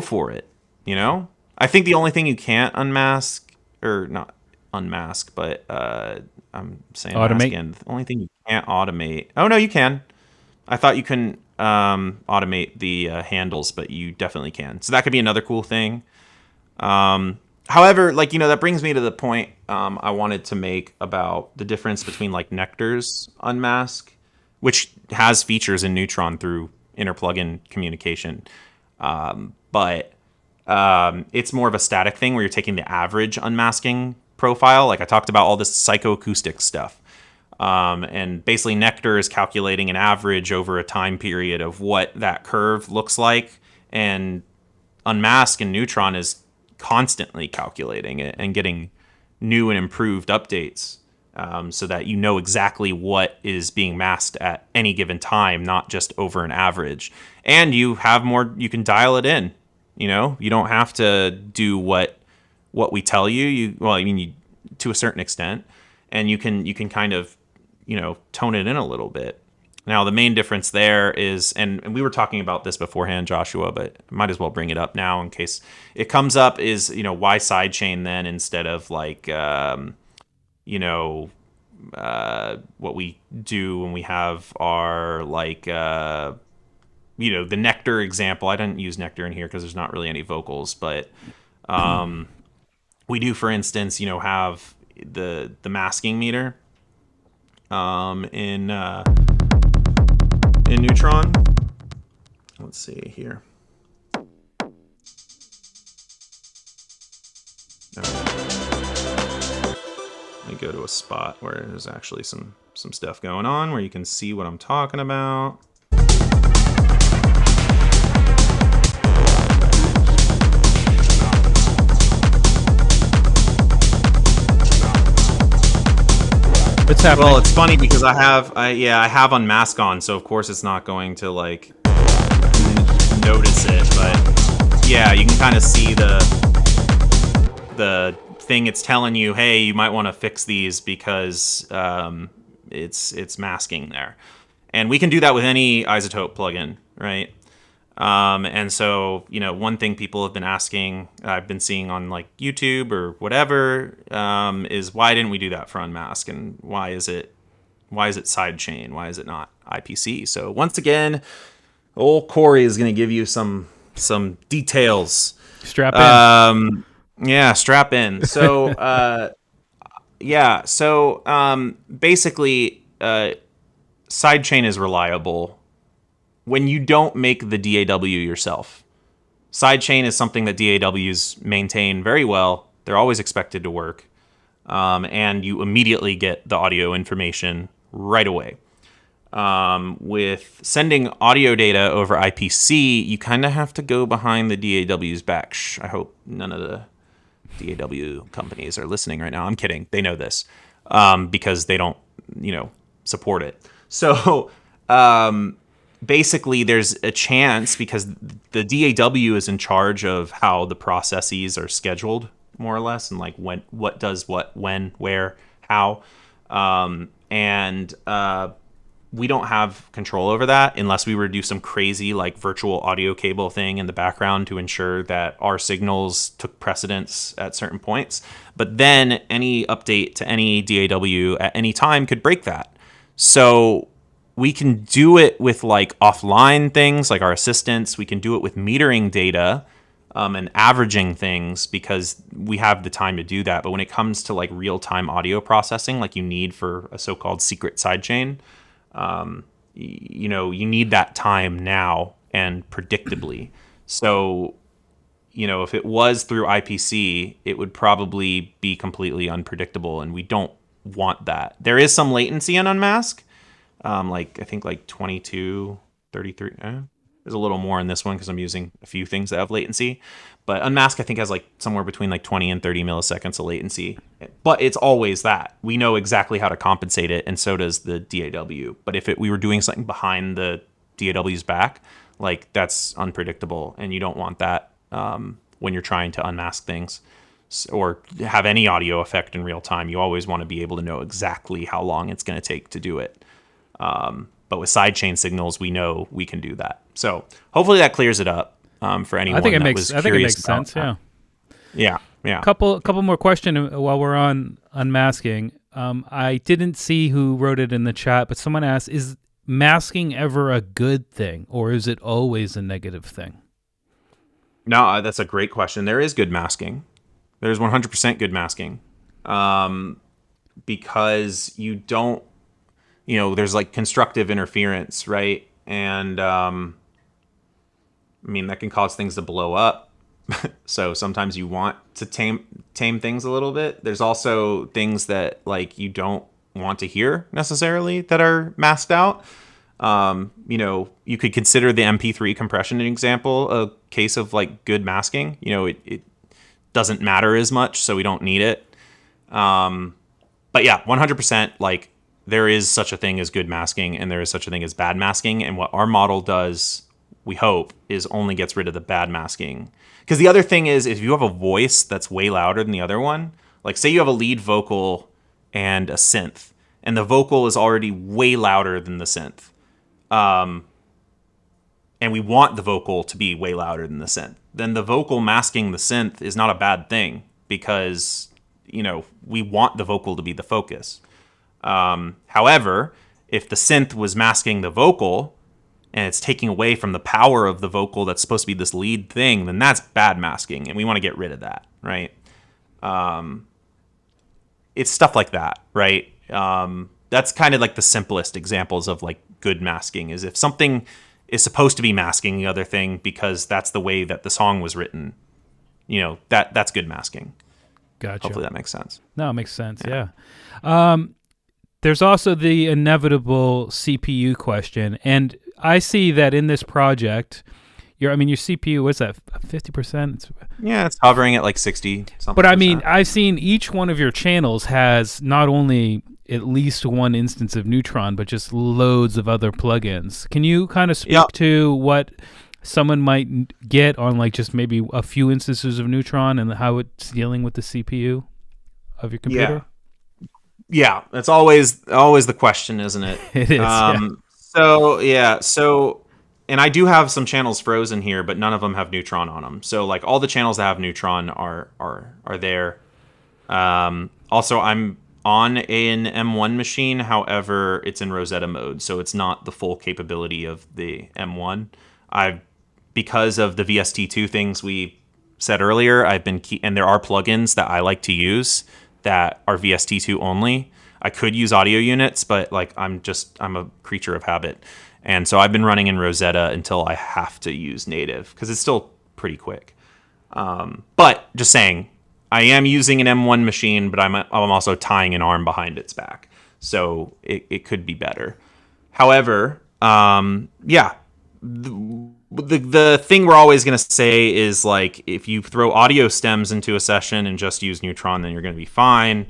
for it. I think the only thing you can't unmask, or not unmask, but I'm saying automate. Again. The only thing you can't automate. Oh no, you can. I thought you couldn't automate the handles, but you definitely can. So that could be another cool thing. However, that brings me to the point I wanted to make about the difference between like Nectar's Unmask, which has features in Neutron through inter-plugin communication. But it's more of a static thing where you're taking the average unmasking profile. Like I talked about all this psychoacoustic stuff. And basically Nectar is calculating an average over a time period of what that curve looks like. And Unmask and Neutron is constantly calculating it and getting new and improved updates, so that exactly what is being masked at any given time, not just over an average. And you have more, you can dial it in. You don't have to do what we tell you. To a certain extent, and you can kind of tone it in a little bit. Now, the main difference there is, and we were talking about this beforehand, Joshua, but might as well bring it up now in case it comes up, is, why Sidechain then instead of like, what we do when we have our like, the Nectar example. I didn't use Nectar in here because there's not really any vocals, but we do, for instance, have the masking meter in Neutron. Let's see here. Let me go to a spot where there's actually some stuff going on where you can see what I'm talking about. What's happening? Well, it's funny because I have Unmask on, so of course it's not going to like notice it. But yeah, you can kind of see the thing. It's telling you, hey, you might want to fix these because it's masking there. And we can do that with any iZotope plugin, right? And so, one thing people have been asking, I've been seeing on like YouTube or whatever, is why didn't we do that for Unmask, and why is it Sidechain? Why is it not IPC? So once again, old Cory is going to give you some details. Strap in. Yeah, strap in. So, basically, Sidechain is reliable when you don't make the DAW yourself. Sidechain is something that DAWs maintain very well. They're always expected to work. And you immediately get the audio information right away. With sending audio data over IPC, you kind of have to go behind the DAW's back. I hope none of the DAW companies are listening right now. I'm kidding. They know this because they don't, support it. So basically, there's a chance, because the DAW is in charge of how the processes are scheduled, more or less, and like what does what, when, where, how, and we don't have control over that unless we were to do some crazy like virtual audio cable thing in the background to ensure that our signals took precedence at certain points. But then any update to any DAW at any time could break that. So we can do it with like offline things like our assistants. We can do it with metering data and averaging things because we have the time to do that. But when it comes to like real-time audio processing, like you need for a so-called secret sidechain, you need that time now and predictably. So, if it was through IPC, it would probably be completely unpredictable, and we don't want that. There is some latency in Unmask, I think like 22, 33. There's a little more in this one because I'm using a few things that have latency. But Unmask, I think, has like somewhere between like 20 and 30 milliseconds of latency. But it's always that. We know exactly how to compensate it, and so does the DAW. But if we were doing something behind the DAW's back, like that's unpredictable, and you don't want that when you're trying to unmask things or have any audio effect in real time. You always want to be able to know exactly how long it's going to take to do it. But with sidechain signals, we know we can do that. So hopefully that clears it up for anyone. I think it makes sense. That. Yeah. Couple more questions while we're on unmasking. I didn't see who wrote it in the chat, but someone asked, is masking ever a good thing, or is it always a negative thing? No, that's a great question. There is good masking. There's 100% good masking. Because you don't, there's like constructive interference, right? And that can cause things to blow up. So sometimes you want to tame things a little bit. There's also things that like you don't want to hear necessarily that are masked out. You could consider the MP3 compression an example, a case of like good masking. It doesn't matter as much, so we don't need it. But yeah, 100%, like there is such a thing as good masking and there is such a thing as bad masking. And what our model does, we hope, is only gets rid of the bad masking. Because the other thing is, if you have a voice that's way louder than the other one, like say you have a lead vocal and a synth, and the vocal is already way louder than the synth, and we want the vocal to be way louder than the synth, then the vocal masking the synth is not a bad thing because, we want the vocal to be the focus. However, if the synth was masking the vocal and it's taking away from the power of the vocal that's supposed to be this lead thing, then that's bad masking, and we want to get rid of that, right? It's stuff like that, right? That's kind of like the simplest examples of like good masking, is if something is supposed to be masking the other thing because that's the way that the song was written, that's good masking. Gotcha. Hopefully that makes sense. No, it makes sense, yeah. There's also the inevitable CPU question, and I see that in this project, your CPU, what's that, 50%? Yeah, it's hovering at like 60 something. But I've seen each one of your channels has not only at least one instance of Neutron, but just loads of other plugins. Can you kind of speak to what someone might get on like just maybe a few instances of Neutron and how it's dealing with the CPU of your computer? Yeah, that's always the question, isn't it? It is. So and I do have some channels frozen here, but none of them have Neutron on them. So like all the channels that have Neutron are there. Also, I'm on an M1 machine. However, it's in Rosetta mode, so it's not the full capability of the M1. Because of the VST2 things we said earlier, and there are plugins that I like to use that are VST2 only. I could use audio units, but like I'm a creature of habit. And so I've been running in Rosetta until I have to use native because it's still pretty quick. But just saying, I am using an M1 machine, but I'm also tying an arm behind its back. So it could be better. However, yeah, the thing we're always going to say is like if you throw audio stems into a session and just use Neutron, then you're going to be fine.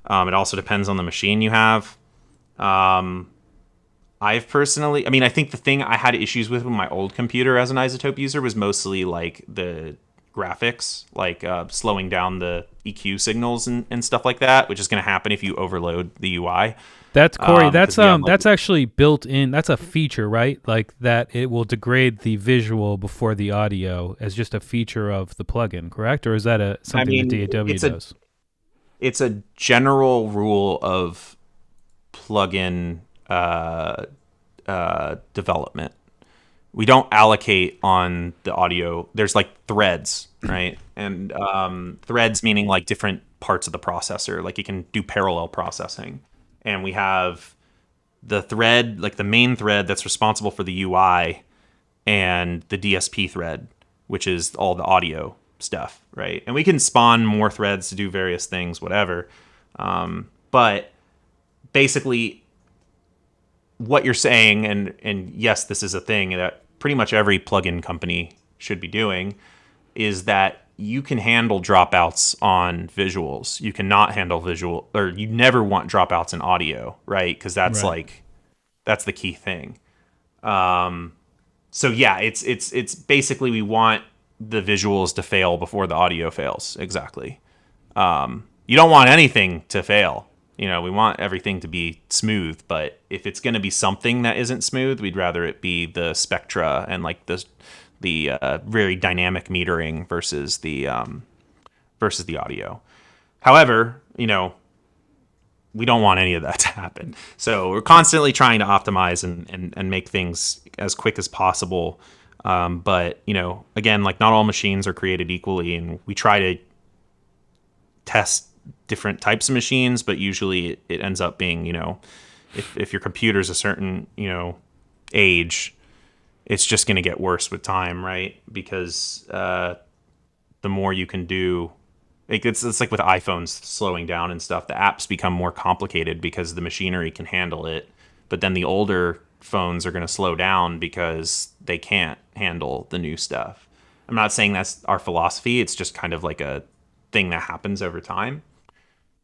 It also depends on the machine you have. I think the thing I had issues with my old computer as an iZotope user was mostly like the graphics, like slowing down the EQ signals and stuff like that, which is going to happen if you overload the UI. That's Cory. That's actually built in. That's a feature, right? Like that it will degrade the visual before the audio as just a feature of the plugin, correct? Or is that something the DAW does? It's a general rule of plugin development. We don't allocate on the audio. There's like threads, right? And threads meaning like different parts of the processor. Like you can do parallel processing. And we have the thread, like the main thread that's responsible for the UI, and the DSP thread, which is all the audio stuff, right? And we can spawn more threads to do various things, whatever. But basically, what you're saying, and yes, this is a thing that pretty much every plugin company should be doing, is that you can handle dropouts on visuals. You cannot handle visual, or you never want dropouts in audio, right? Because that's that's the key thing. So yeah, it's basically we want the visuals to fail before the audio fails. Exactly. You don't want anything to fail. We want everything to be smooth, but if it's going to be something that isn't smooth, we'd rather it be the spectra and like the very dynamic metering versus the audio. However, we don't want any of that to happen. So we're constantly trying to optimize and make things as quick as possible. But again, like not all machines are created equally, and we try to test different types of machines, but usually it ends up being, if your computer's a certain, age, it's just going to get worse with time, right? Because the more you can do, it's like with iPhones slowing down and stuff, the apps become more complicated because the machinery can handle it. But then the older phones are going to slow down because they can't handle the new stuff. I'm not saying that's our philosophy. It's just kind of like a thing that happens over time.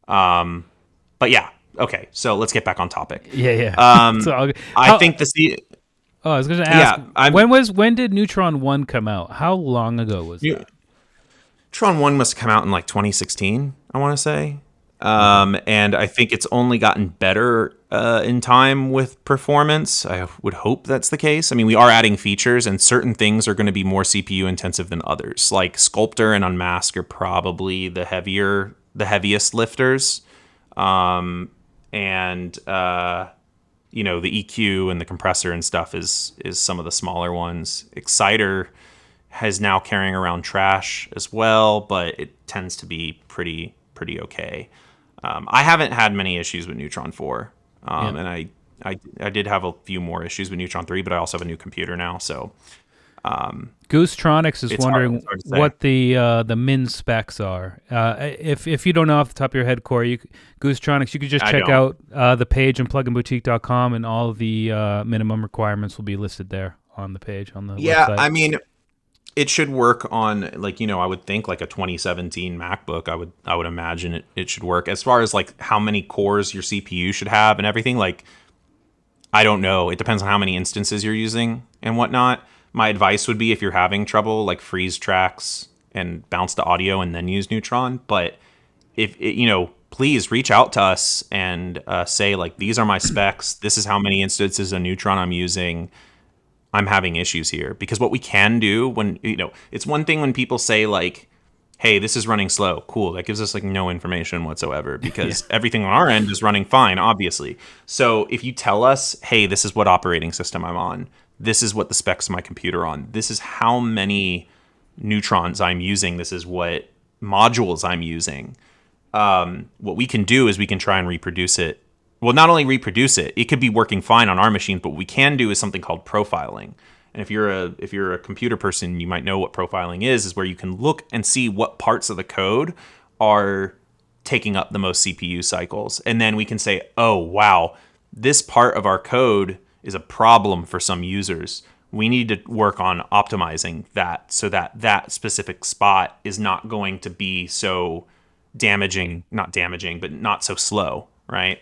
But yeah, okay. So let's get back on topic. Yeah. I think I was going to ask. Yeah, when did Neutron 1 come out? How long ago was that? Neutron 1 must have come out in like 2016, I want to say. And I think it's only gotten better in time with performance. I would hope that's the case. I mean, we are adding features, and certain things are going to be more CPU intensive than others. Like Sculptor and Unmask are probably the heaviest lifters. The EQ and the compressor and stuff is some of the smaller ones. Exciter is now carrying around trash as well, but it tends to be pretty okay. I haven't had many issues with Neutron 4, and I did have a few more issues with Neutron 3, but I also have a new computer now, so. Goosetronics is wondering what the min specs are. If you don't know off the top of your head, Cory, Goosetronics, you could just check out the page on pluginboutique.com, and all of the minimum requirements will be listed there on the page on the website. Yeah, I mean, it should work on I would think like a 2017 MacBook. I would imagine it should work. As far as like how many cores your CPU should have and everything, like I don't know. It depends on how many instances you're using and whatnot. My advice would be if you're having trouble, like freeze tracks and bounce to audio and then use Neutron. But please reach out to us and say like, these are my specs. This is how many instances of Neutron I'm using. I'm having issues here. Because what we can do when, it's one thing when people say like, hey, this is running slow. Cool. That gives us like no information whatsoever because everything on our end is running fine, obviously. So if you tell us, hey, this is what operating system I'm on, this is what the specs of my computer on, this is how many neutrons I'm using, this is what modules I'm using, what we can do is we can try and reproduce it. Well, not only reproduce it, it could be working fine on our machines, but what we can do is something called profiling. And if you're a computer person, you might know what profiling is where you can look and see what parts of the code are taking up the most CPU cycles. And then we can say, oh, wow, this part of our code is a problem for some users. We need to work on optimizing that so that that specific spot is not going to be so not damaging, but not so slow, right?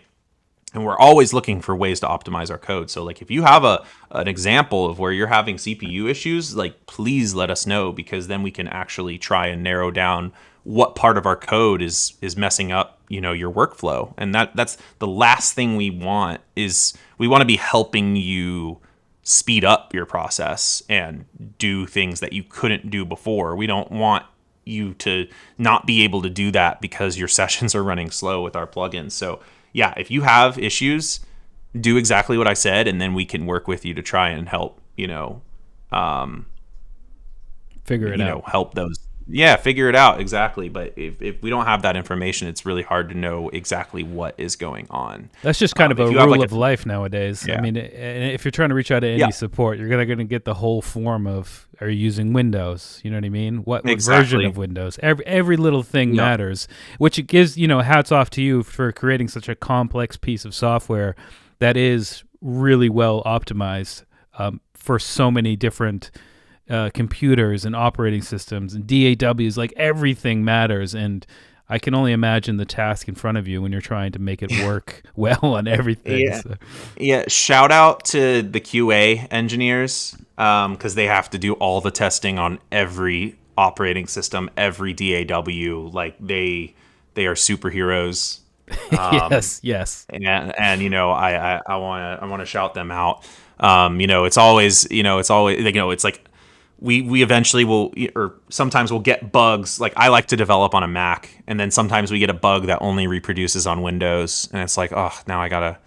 And we're always looking for ways to optimize our code. So like if you have an example of where you're having CPU issues, like please let us know because then we can actually try and narrow down what part of our code is messing up, your workflow. And that's the last thing we want is we want to be helping you speed up your process and do things that you couldn't do before. We don't want you to not be able to do that because your sessions are running slow with our plugins. So yeah, if you have issues, do exactly what I said, and then we can work with you to try and help, figure it out. Help those. Yeah, figure it out. Exactly. But if we don't have that information, it's really hard to know exactly what is going on. That's just kind of a rule of life nowadays. Yeah. I mean, if you're trying to reach out to any support, you're going to get the whole form of, are you using Windows? You know what I mean? What version of Windows? Every little thing matters, which it gives, hats off to you for creating such a complex piece of software that is really well optimized for so many different computers and operating systems and DAWs. Like everything matters, and I can only imagine the task in front of you when you're trying to make it work well on everything. Yeah. Shout out to the QA engineers because they have to do all the testing on every operating system, every DAW. Like they are superheroes. Yes. And I want to shout them out. It's always it's like we eventually will, or sometimes we'll get bugs. Like I like to develop on a Mac, and then sometimes we get a bug that only reproduces on Windows, and it's like, oh, now I gotta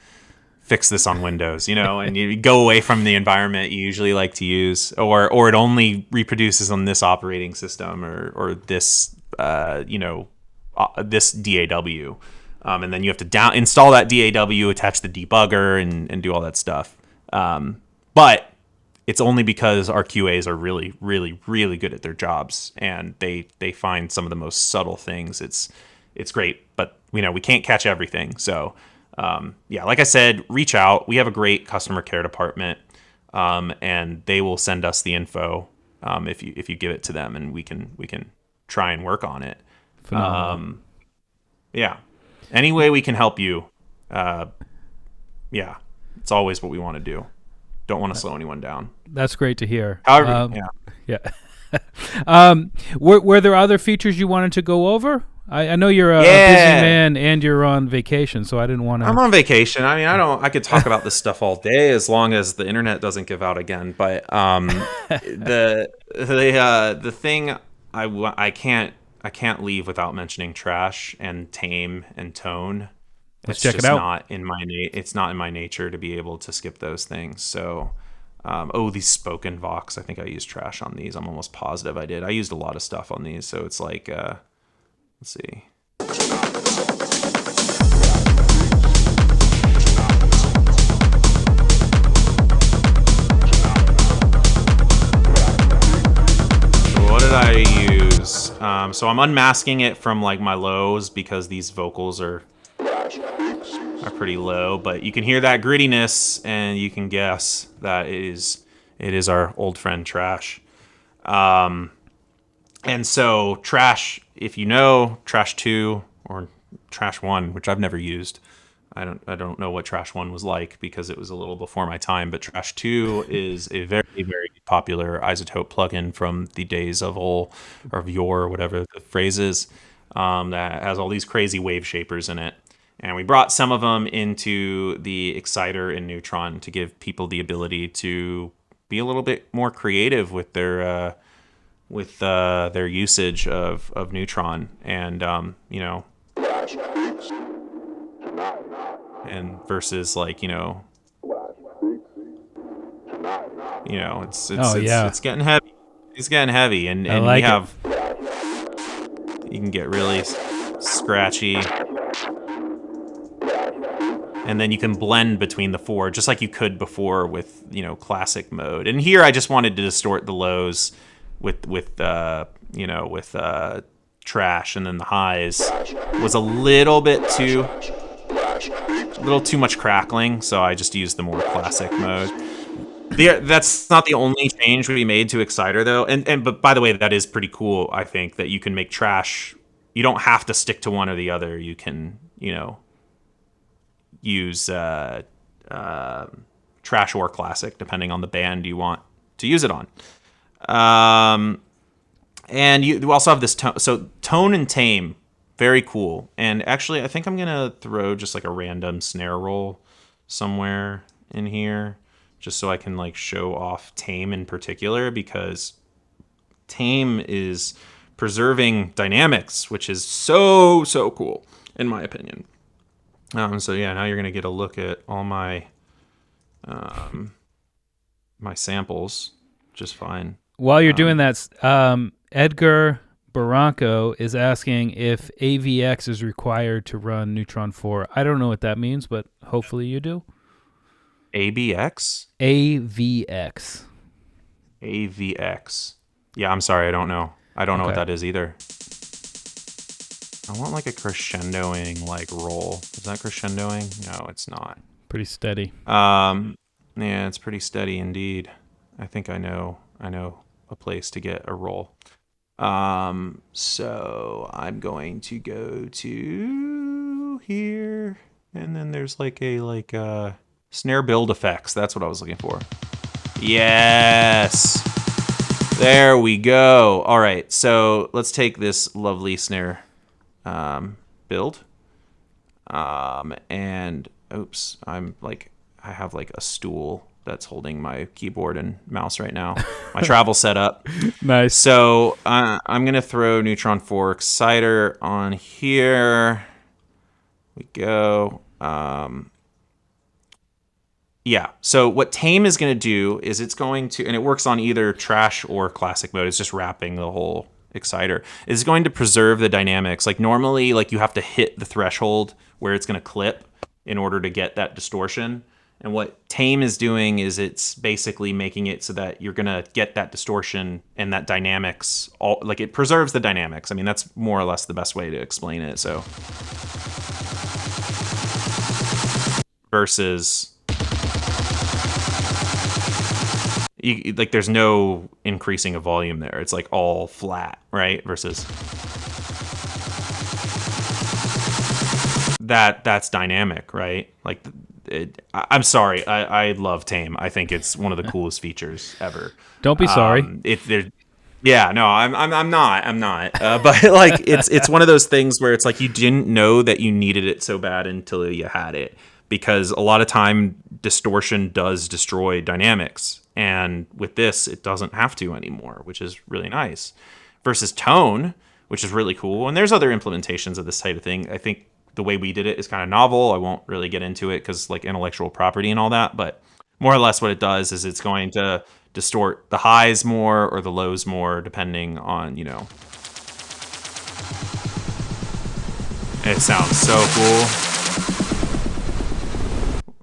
fix this on Windows, and you go away from the environment you usually like to use, or it only reproduces on this operating system or this this DAW, and then you have to install that DAW, attach the debugger, and do all that stuff. But it's only because our QAs are really, really, really good at their jobs, and they find some of the most subtle things. It's great, but we can't catch everything. So like I said, reach out. We have a great customer care department, and they will send us the info if you give it to them, and we can try and work on it. Any way we can help you. It's always what we want to do. Don't want to slow anyone down. That's great to hear. However, were there other features you wanted to go over? I know you're a busy man and you're on vacation, so I didn't want to. I'm on vacation. I mean, I could talk about this stuff all day as long as the internet doesn't give out again. But the thing I can't leave without mentioning Trash and Tame and Tone. Let's check it out. It's not in my nature to be able to skip those things. So, these spoken Vox. I think I used Trash on these. I'm almost positive I did. I used a lot of stuff on these. So it's like, let's see. What did I use? So I'm unmasking it from like my lows because these vocals are pretty low, but you can hear that grittiness, and you can guess that it is our old friend Trash. And so Trash, if you know Trash 2 or Trash 1, which I've never used, I don't know what Trash 1 was like because it was a little before my time, but Trash 2 is a very, very popular iZotope plugin from the days of old, or of yore, or whatever the phrase is, that has all these crazy wave shapers in it. And we brought some of them into the Exciter in Neutron to give people the ability to be a little bit more creative with their usage of Neutron, and and versus like it's getting heavy. It's getting heavy, and like you can get really scratchy, and then you can blend between the four just like you could before with classic mode. And here I just wanted to distort the lows with trash, and then the highs was a little too much crackling, so I just used the more classic mode. That's not the only change we made to Exciter though, but by the way, that is pretty cool. I think that you can make trash. You don't have to stick to one or the other. You can use trash or classic depending on the band you want to use it on. And you also have this tone. So tone and tame, very cool. And actually, I think I'm gonna throw just like a random snare roll somewhere in here, just so I can like show off tame in particular, because tame is preserving dynamics, which is so cool in my opinion. So yeah, now you're gonna get a look at all my my samples just fine. While you're doing that, Edgar Barranco is asking if AVX is required to run Neutron 4. I don't know what that means, but hopefully you do. ABX? AVX. AVX. Yeah, I'm sorry, I don't know. I don't know what that is either. I want like a crescendoing like roll. Is that crescendoing? No, it's not. Pretty steady. Yeah, it's pretty steady indeed. I think I know a place to get a roll. So I'm going to go to here, and then there's like a snare build effects. That's what I was looking for. Yes. There we go. All right, so let's take this lovely snare build. And oops, I have like a stool that's holding my keyboard and mouse right now. My travel setup. Nice. So I'm gonna throw Neutron 4 Exciter on here. We go. Yeah. So what Tame is gonna do is it's going to, and it works on either trash or classic mode. It's just wrapping the whole Exciter. It's going to preserve the dynamics. Like normally, like you have to hit the threshold where it's gonna clip in order to get that distortion. And what Tame is doing is it's basically making it so that you're going to get that distortion and that dynamics, like it preserves the dynamics. I mean, that's more or less the best way to explain it. So versus like there's no increasing of volume there. It's like all flat, right? Versus that's dynamic, right? Like I'm sorry, I love Tame. I think it's one of the coolest features ever. Don't be sorry. Yeah, no, I'm not. But like it's one of those things where it's like you didn't know that you needed it so bad until you had it, because a lot of time distortion does destroy dynamics, and with this it doesn't have to anymore, which is really nice. Versus tone, which is really cool, and there's other implementations of this type of thing. I think the way we did it is kind of novel. I won't really get into it because like intellectual property and all that, but more or less what it does is it's going to distort the highs more or the lows more depending on, It sounds so cool.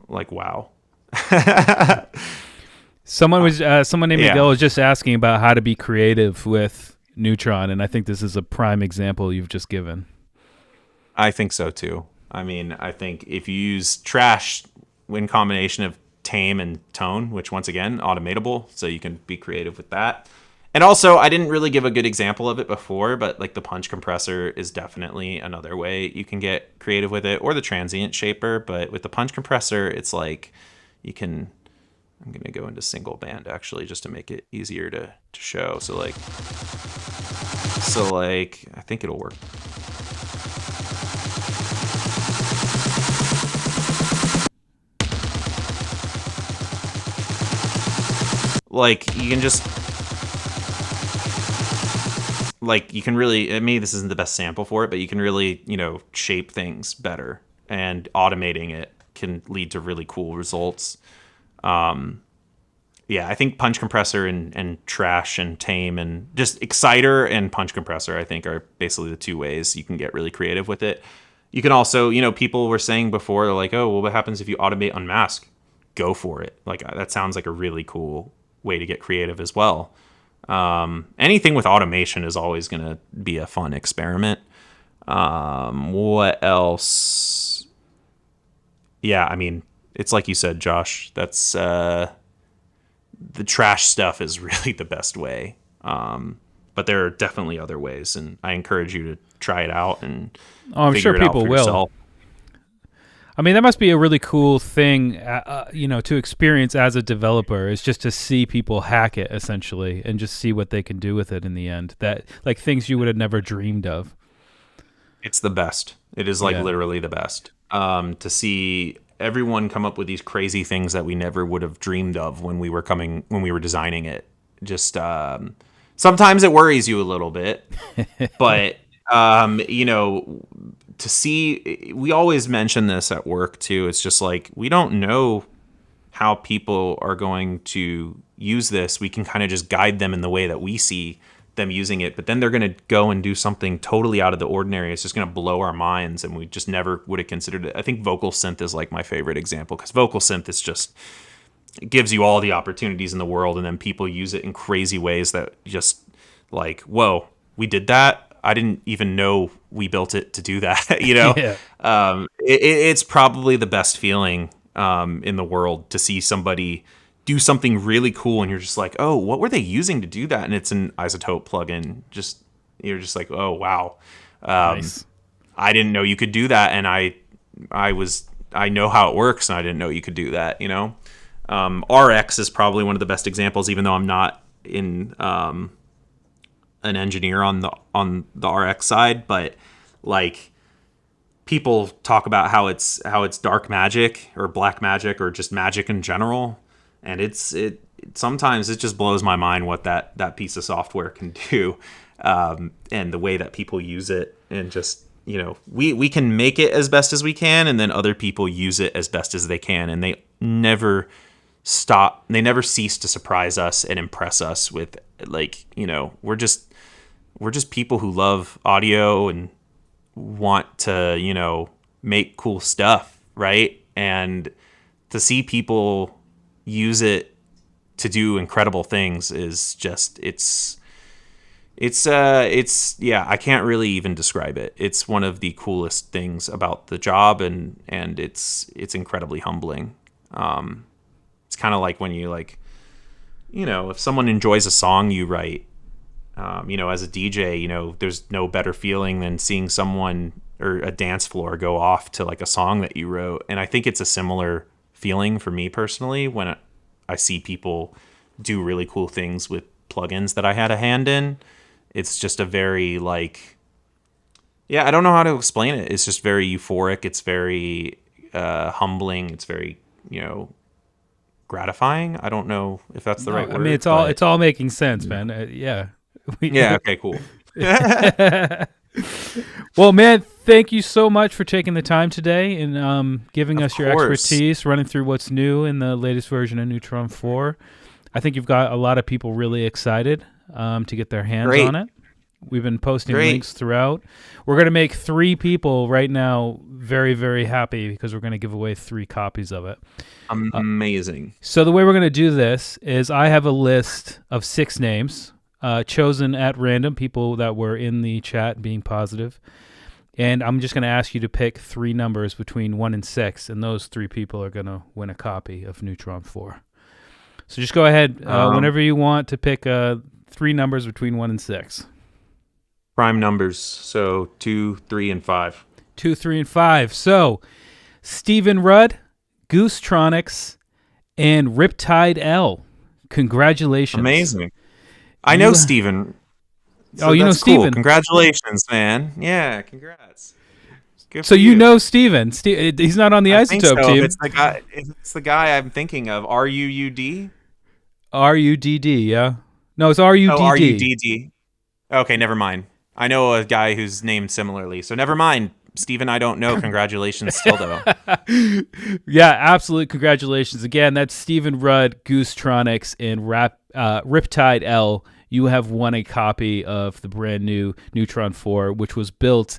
Like, wow. Someone named Miguel was just asking about how to be creative with Neutron, and I think this is a prime example you've just given. I think so too. I mean, I think if you use trash in combination of Tame and tone, which once again, automatable, so you can be creative with that. And also, I didn't really give a good example of it before, but like the punch compressor is definitely another way you can get creative with it, or the transient shaper. But with the punch compressor, it's like you can, I'm going to go into single band actually, just to make it easier to show. So like, I think it'll work. like you can just like you can really, maybe this isn't the best sample for it, but you can really, you know, shape things better, and automating it can lead to really cool results. Yeah, I think punch compressor and trash and tame and just exciter and punch compressor, I think, are basically the two ways you can get really creative with it. You can also, you know, people were saying before, they're like, oh, well, what happens if you automate Unmask? Go for it. Like, that sounds like a really cool way to get creative as well. Anything with automation is always going to be a fun experiment. What else? Yeah, I mean, it's like you said, Josh, that's the trash stuff is really the best way. But there are definitely other ways, and I encourage you to try it out and I'm sure people will. Yourself. I mean, that must be a really cool thing, you know, to experience as a developer, is just to see people hack it, essentially, and just see what they can do with it in the end. That, like, things you would have never dreamed of. It's the best. It is, like, literally the best. To see everyone come up with these crazy things that we never would have dreamed of when we were designing it. Just sometimes it worries you a little bit, but you know, to see, we always mention this at work too. It's just like, we don't know how people are going to use this. We can kind of just guide them in the way that we see them using it, but then they're going to go and do something totally out of the ordinary. It's just going to blow our minds, and we just never would have considered it. I think vocal synth is like my favorite example, because vocal synth is just, it gives you all the opportunities in the world, and then people use it in crazy ways that just like, whoa, we did that? I didn't even know we built it to do that. You know, it's probably the best feeling in the world to see somebody do something really cool, and you're just like, oh, what were they using to do that? And it's an iZotope plugin. You're just like, oh wow, nice. I didn't know you could do that, and I know how it works, and I didn't know you could do that. You know, RX is probably one of the best examples, even though I'm not in an engineer on the RX side, but like, people talk about how it's dark magic or black magic or just magic in general, and it sometimes it just blows my mind what that piece of software can do, and the way that people use it, and just, you know, we can make it as best as we can, and then other people use it as best as they can, and they never cease to surprise us and impress us with, like, you know, we're just people who love audio and want to, you know, make cool stuff, right? And to see people use it to do incredible things is just, it's yeah, I can't really even describe it. It's one of the coolest things about the job, and it's incredibly humbling. It's kind of like when you, like, you know, if someone enjoys a song you write, you know, as a DJ, you know, there's no better feeling than seeing someone or a dance floor go off to like a song that you wrote. And I think it's a similar feeling for me personally when I see people do really cool things with plugins that I had a hand in. It's just a very, like, yeah, I don't know how to explain it. It's just very euphoric. It's very humbling. It's very, you know, gratifying. I don't know if that's the right word. I mean, it's all making sense, man. Yeah. Yeah. Okay, cool. Well, man, thank you so much for taking the time today and giving us your expertise, running through what's new in the latest version of Neutron 4. I think you've got a lot of people really excited to get their hands on it. We've been posting links throughout. We're going to make 3 people right now very, very happy, because we're going to give away 3 copies of it. Amazing. So the way we're going to do this is I have a list of 6 names chosen at random, people that were in the chat being positive. And I'm just going to ask you to pick 3 numbers between 1 and 6, and those 3 people are going to win a copy of Neutron 4. So just go ahead whenever you want to pick 3 numbers between 1 and 6. Prime numbers, so 2, 3, and 5. 2, 3, and 5. So Stephen Rudd, Goosetronics, and Riptide L. Congratulations. Amazing. I know Steven. So you know Steven. Cool. Congratulations, man. Yeah, congrats. Good so you know Steven. He's not on the iZotope team. It's the guy I'm thinking of. RUUD? R-U-D-D, yeah? No, it's R-U-D-D. Oh, R-U-D-D. Okay, never mind. I know a guy who's named similarly, so never mind. Steven, I don't know. Congratulations still, though. Yeah, absolute congratulations. Again, that's Steven Rudd, Goosetronics, and Riptide L. You have won a copy of the brand new Neutron 4, which was built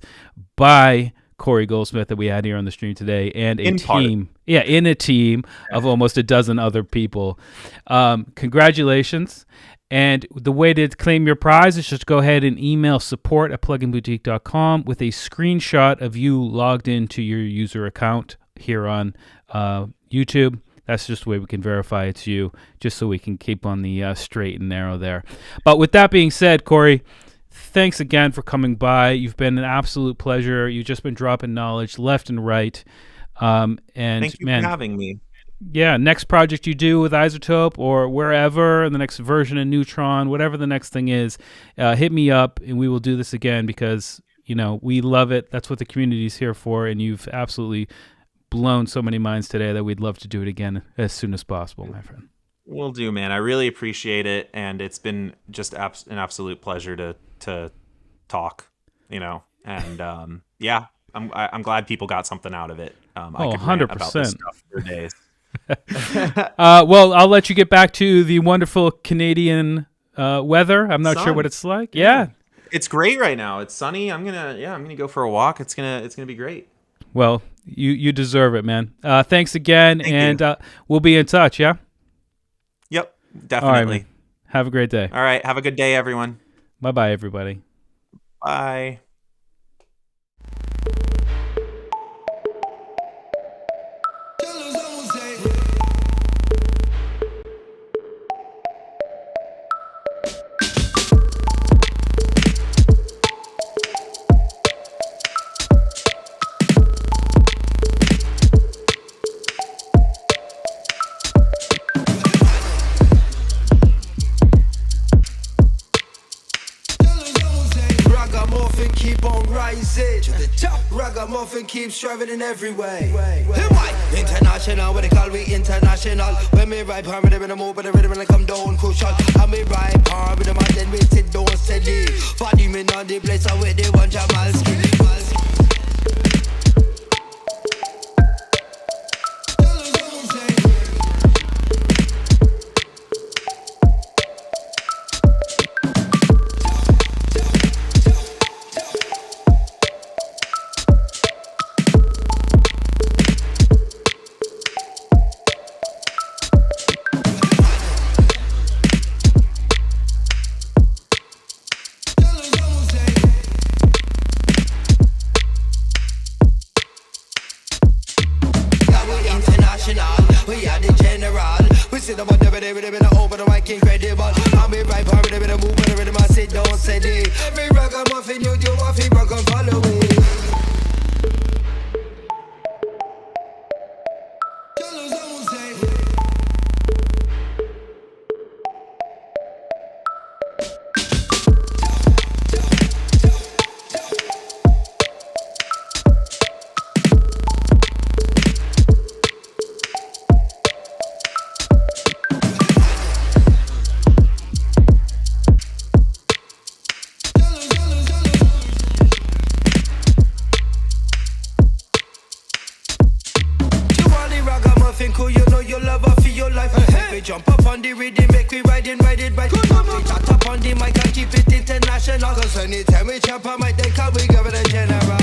by Cory Goldsmith that we had here on the stream today, and a team. Yeah, in a team of almost a dozen other people. Congratulations. And the way to claim your prize is just go ahead and email support@pluginboutique.com with a screenshot of you logged into your user account here on YouTube. That's just the way we can verify it's you, just so we can keep on the straight and narrow there. But with that being said, Cory, thanks again for coming by. You've been an absolute pleasure. You've just been dropping knowledge left and right. And thank you for having me. Yeah, next project you do with iZotope or wherever, the next version of Neutron, whatever the next thing is, hit me up and we will do this again because, you know, we love it. That's what the community is here for, and you've absolutely blown so many minds today that we'd love to do it again as soon as possible, my friend. Will do, man. I really appreciate it, and it's been just an absolute pleasure to talk, you know, and yeah, I'm glad people got something out of it. I could rant about this stuff for days. Well, I'll let you get back to the wonderful Canadian weather. I'm not sure what it's like. Yeah, it's great right now. It's sunny. I'm gonna go for a walk. It's gonna be great. Well, you deserve it, man. Thanks again, and we'll be in touch. Yeah. Yep, definitely. All right, have a great day. All right, have a good day, everyone. Bye, everybody. Bye. Ragamuffin keeps striving in every way. International, what they call we international. When me ride palm rhythm in the move, but the rhythm and I come down crucial. And me ride palm rhythm and then we sit down steady. 40 men on the place, I with the one Jamalski. We are the general. We sit up on the rhythm and open the mic incredible. I'll be right by the rhythm, move the rhythm, I sit down steady. Every ragamuffin you do, I feel rock and follow it. Jump up on the rhythm, make we ride it right. Chat up on the mic and keep it international. Cause anytime we jump on mic, they call we governor general.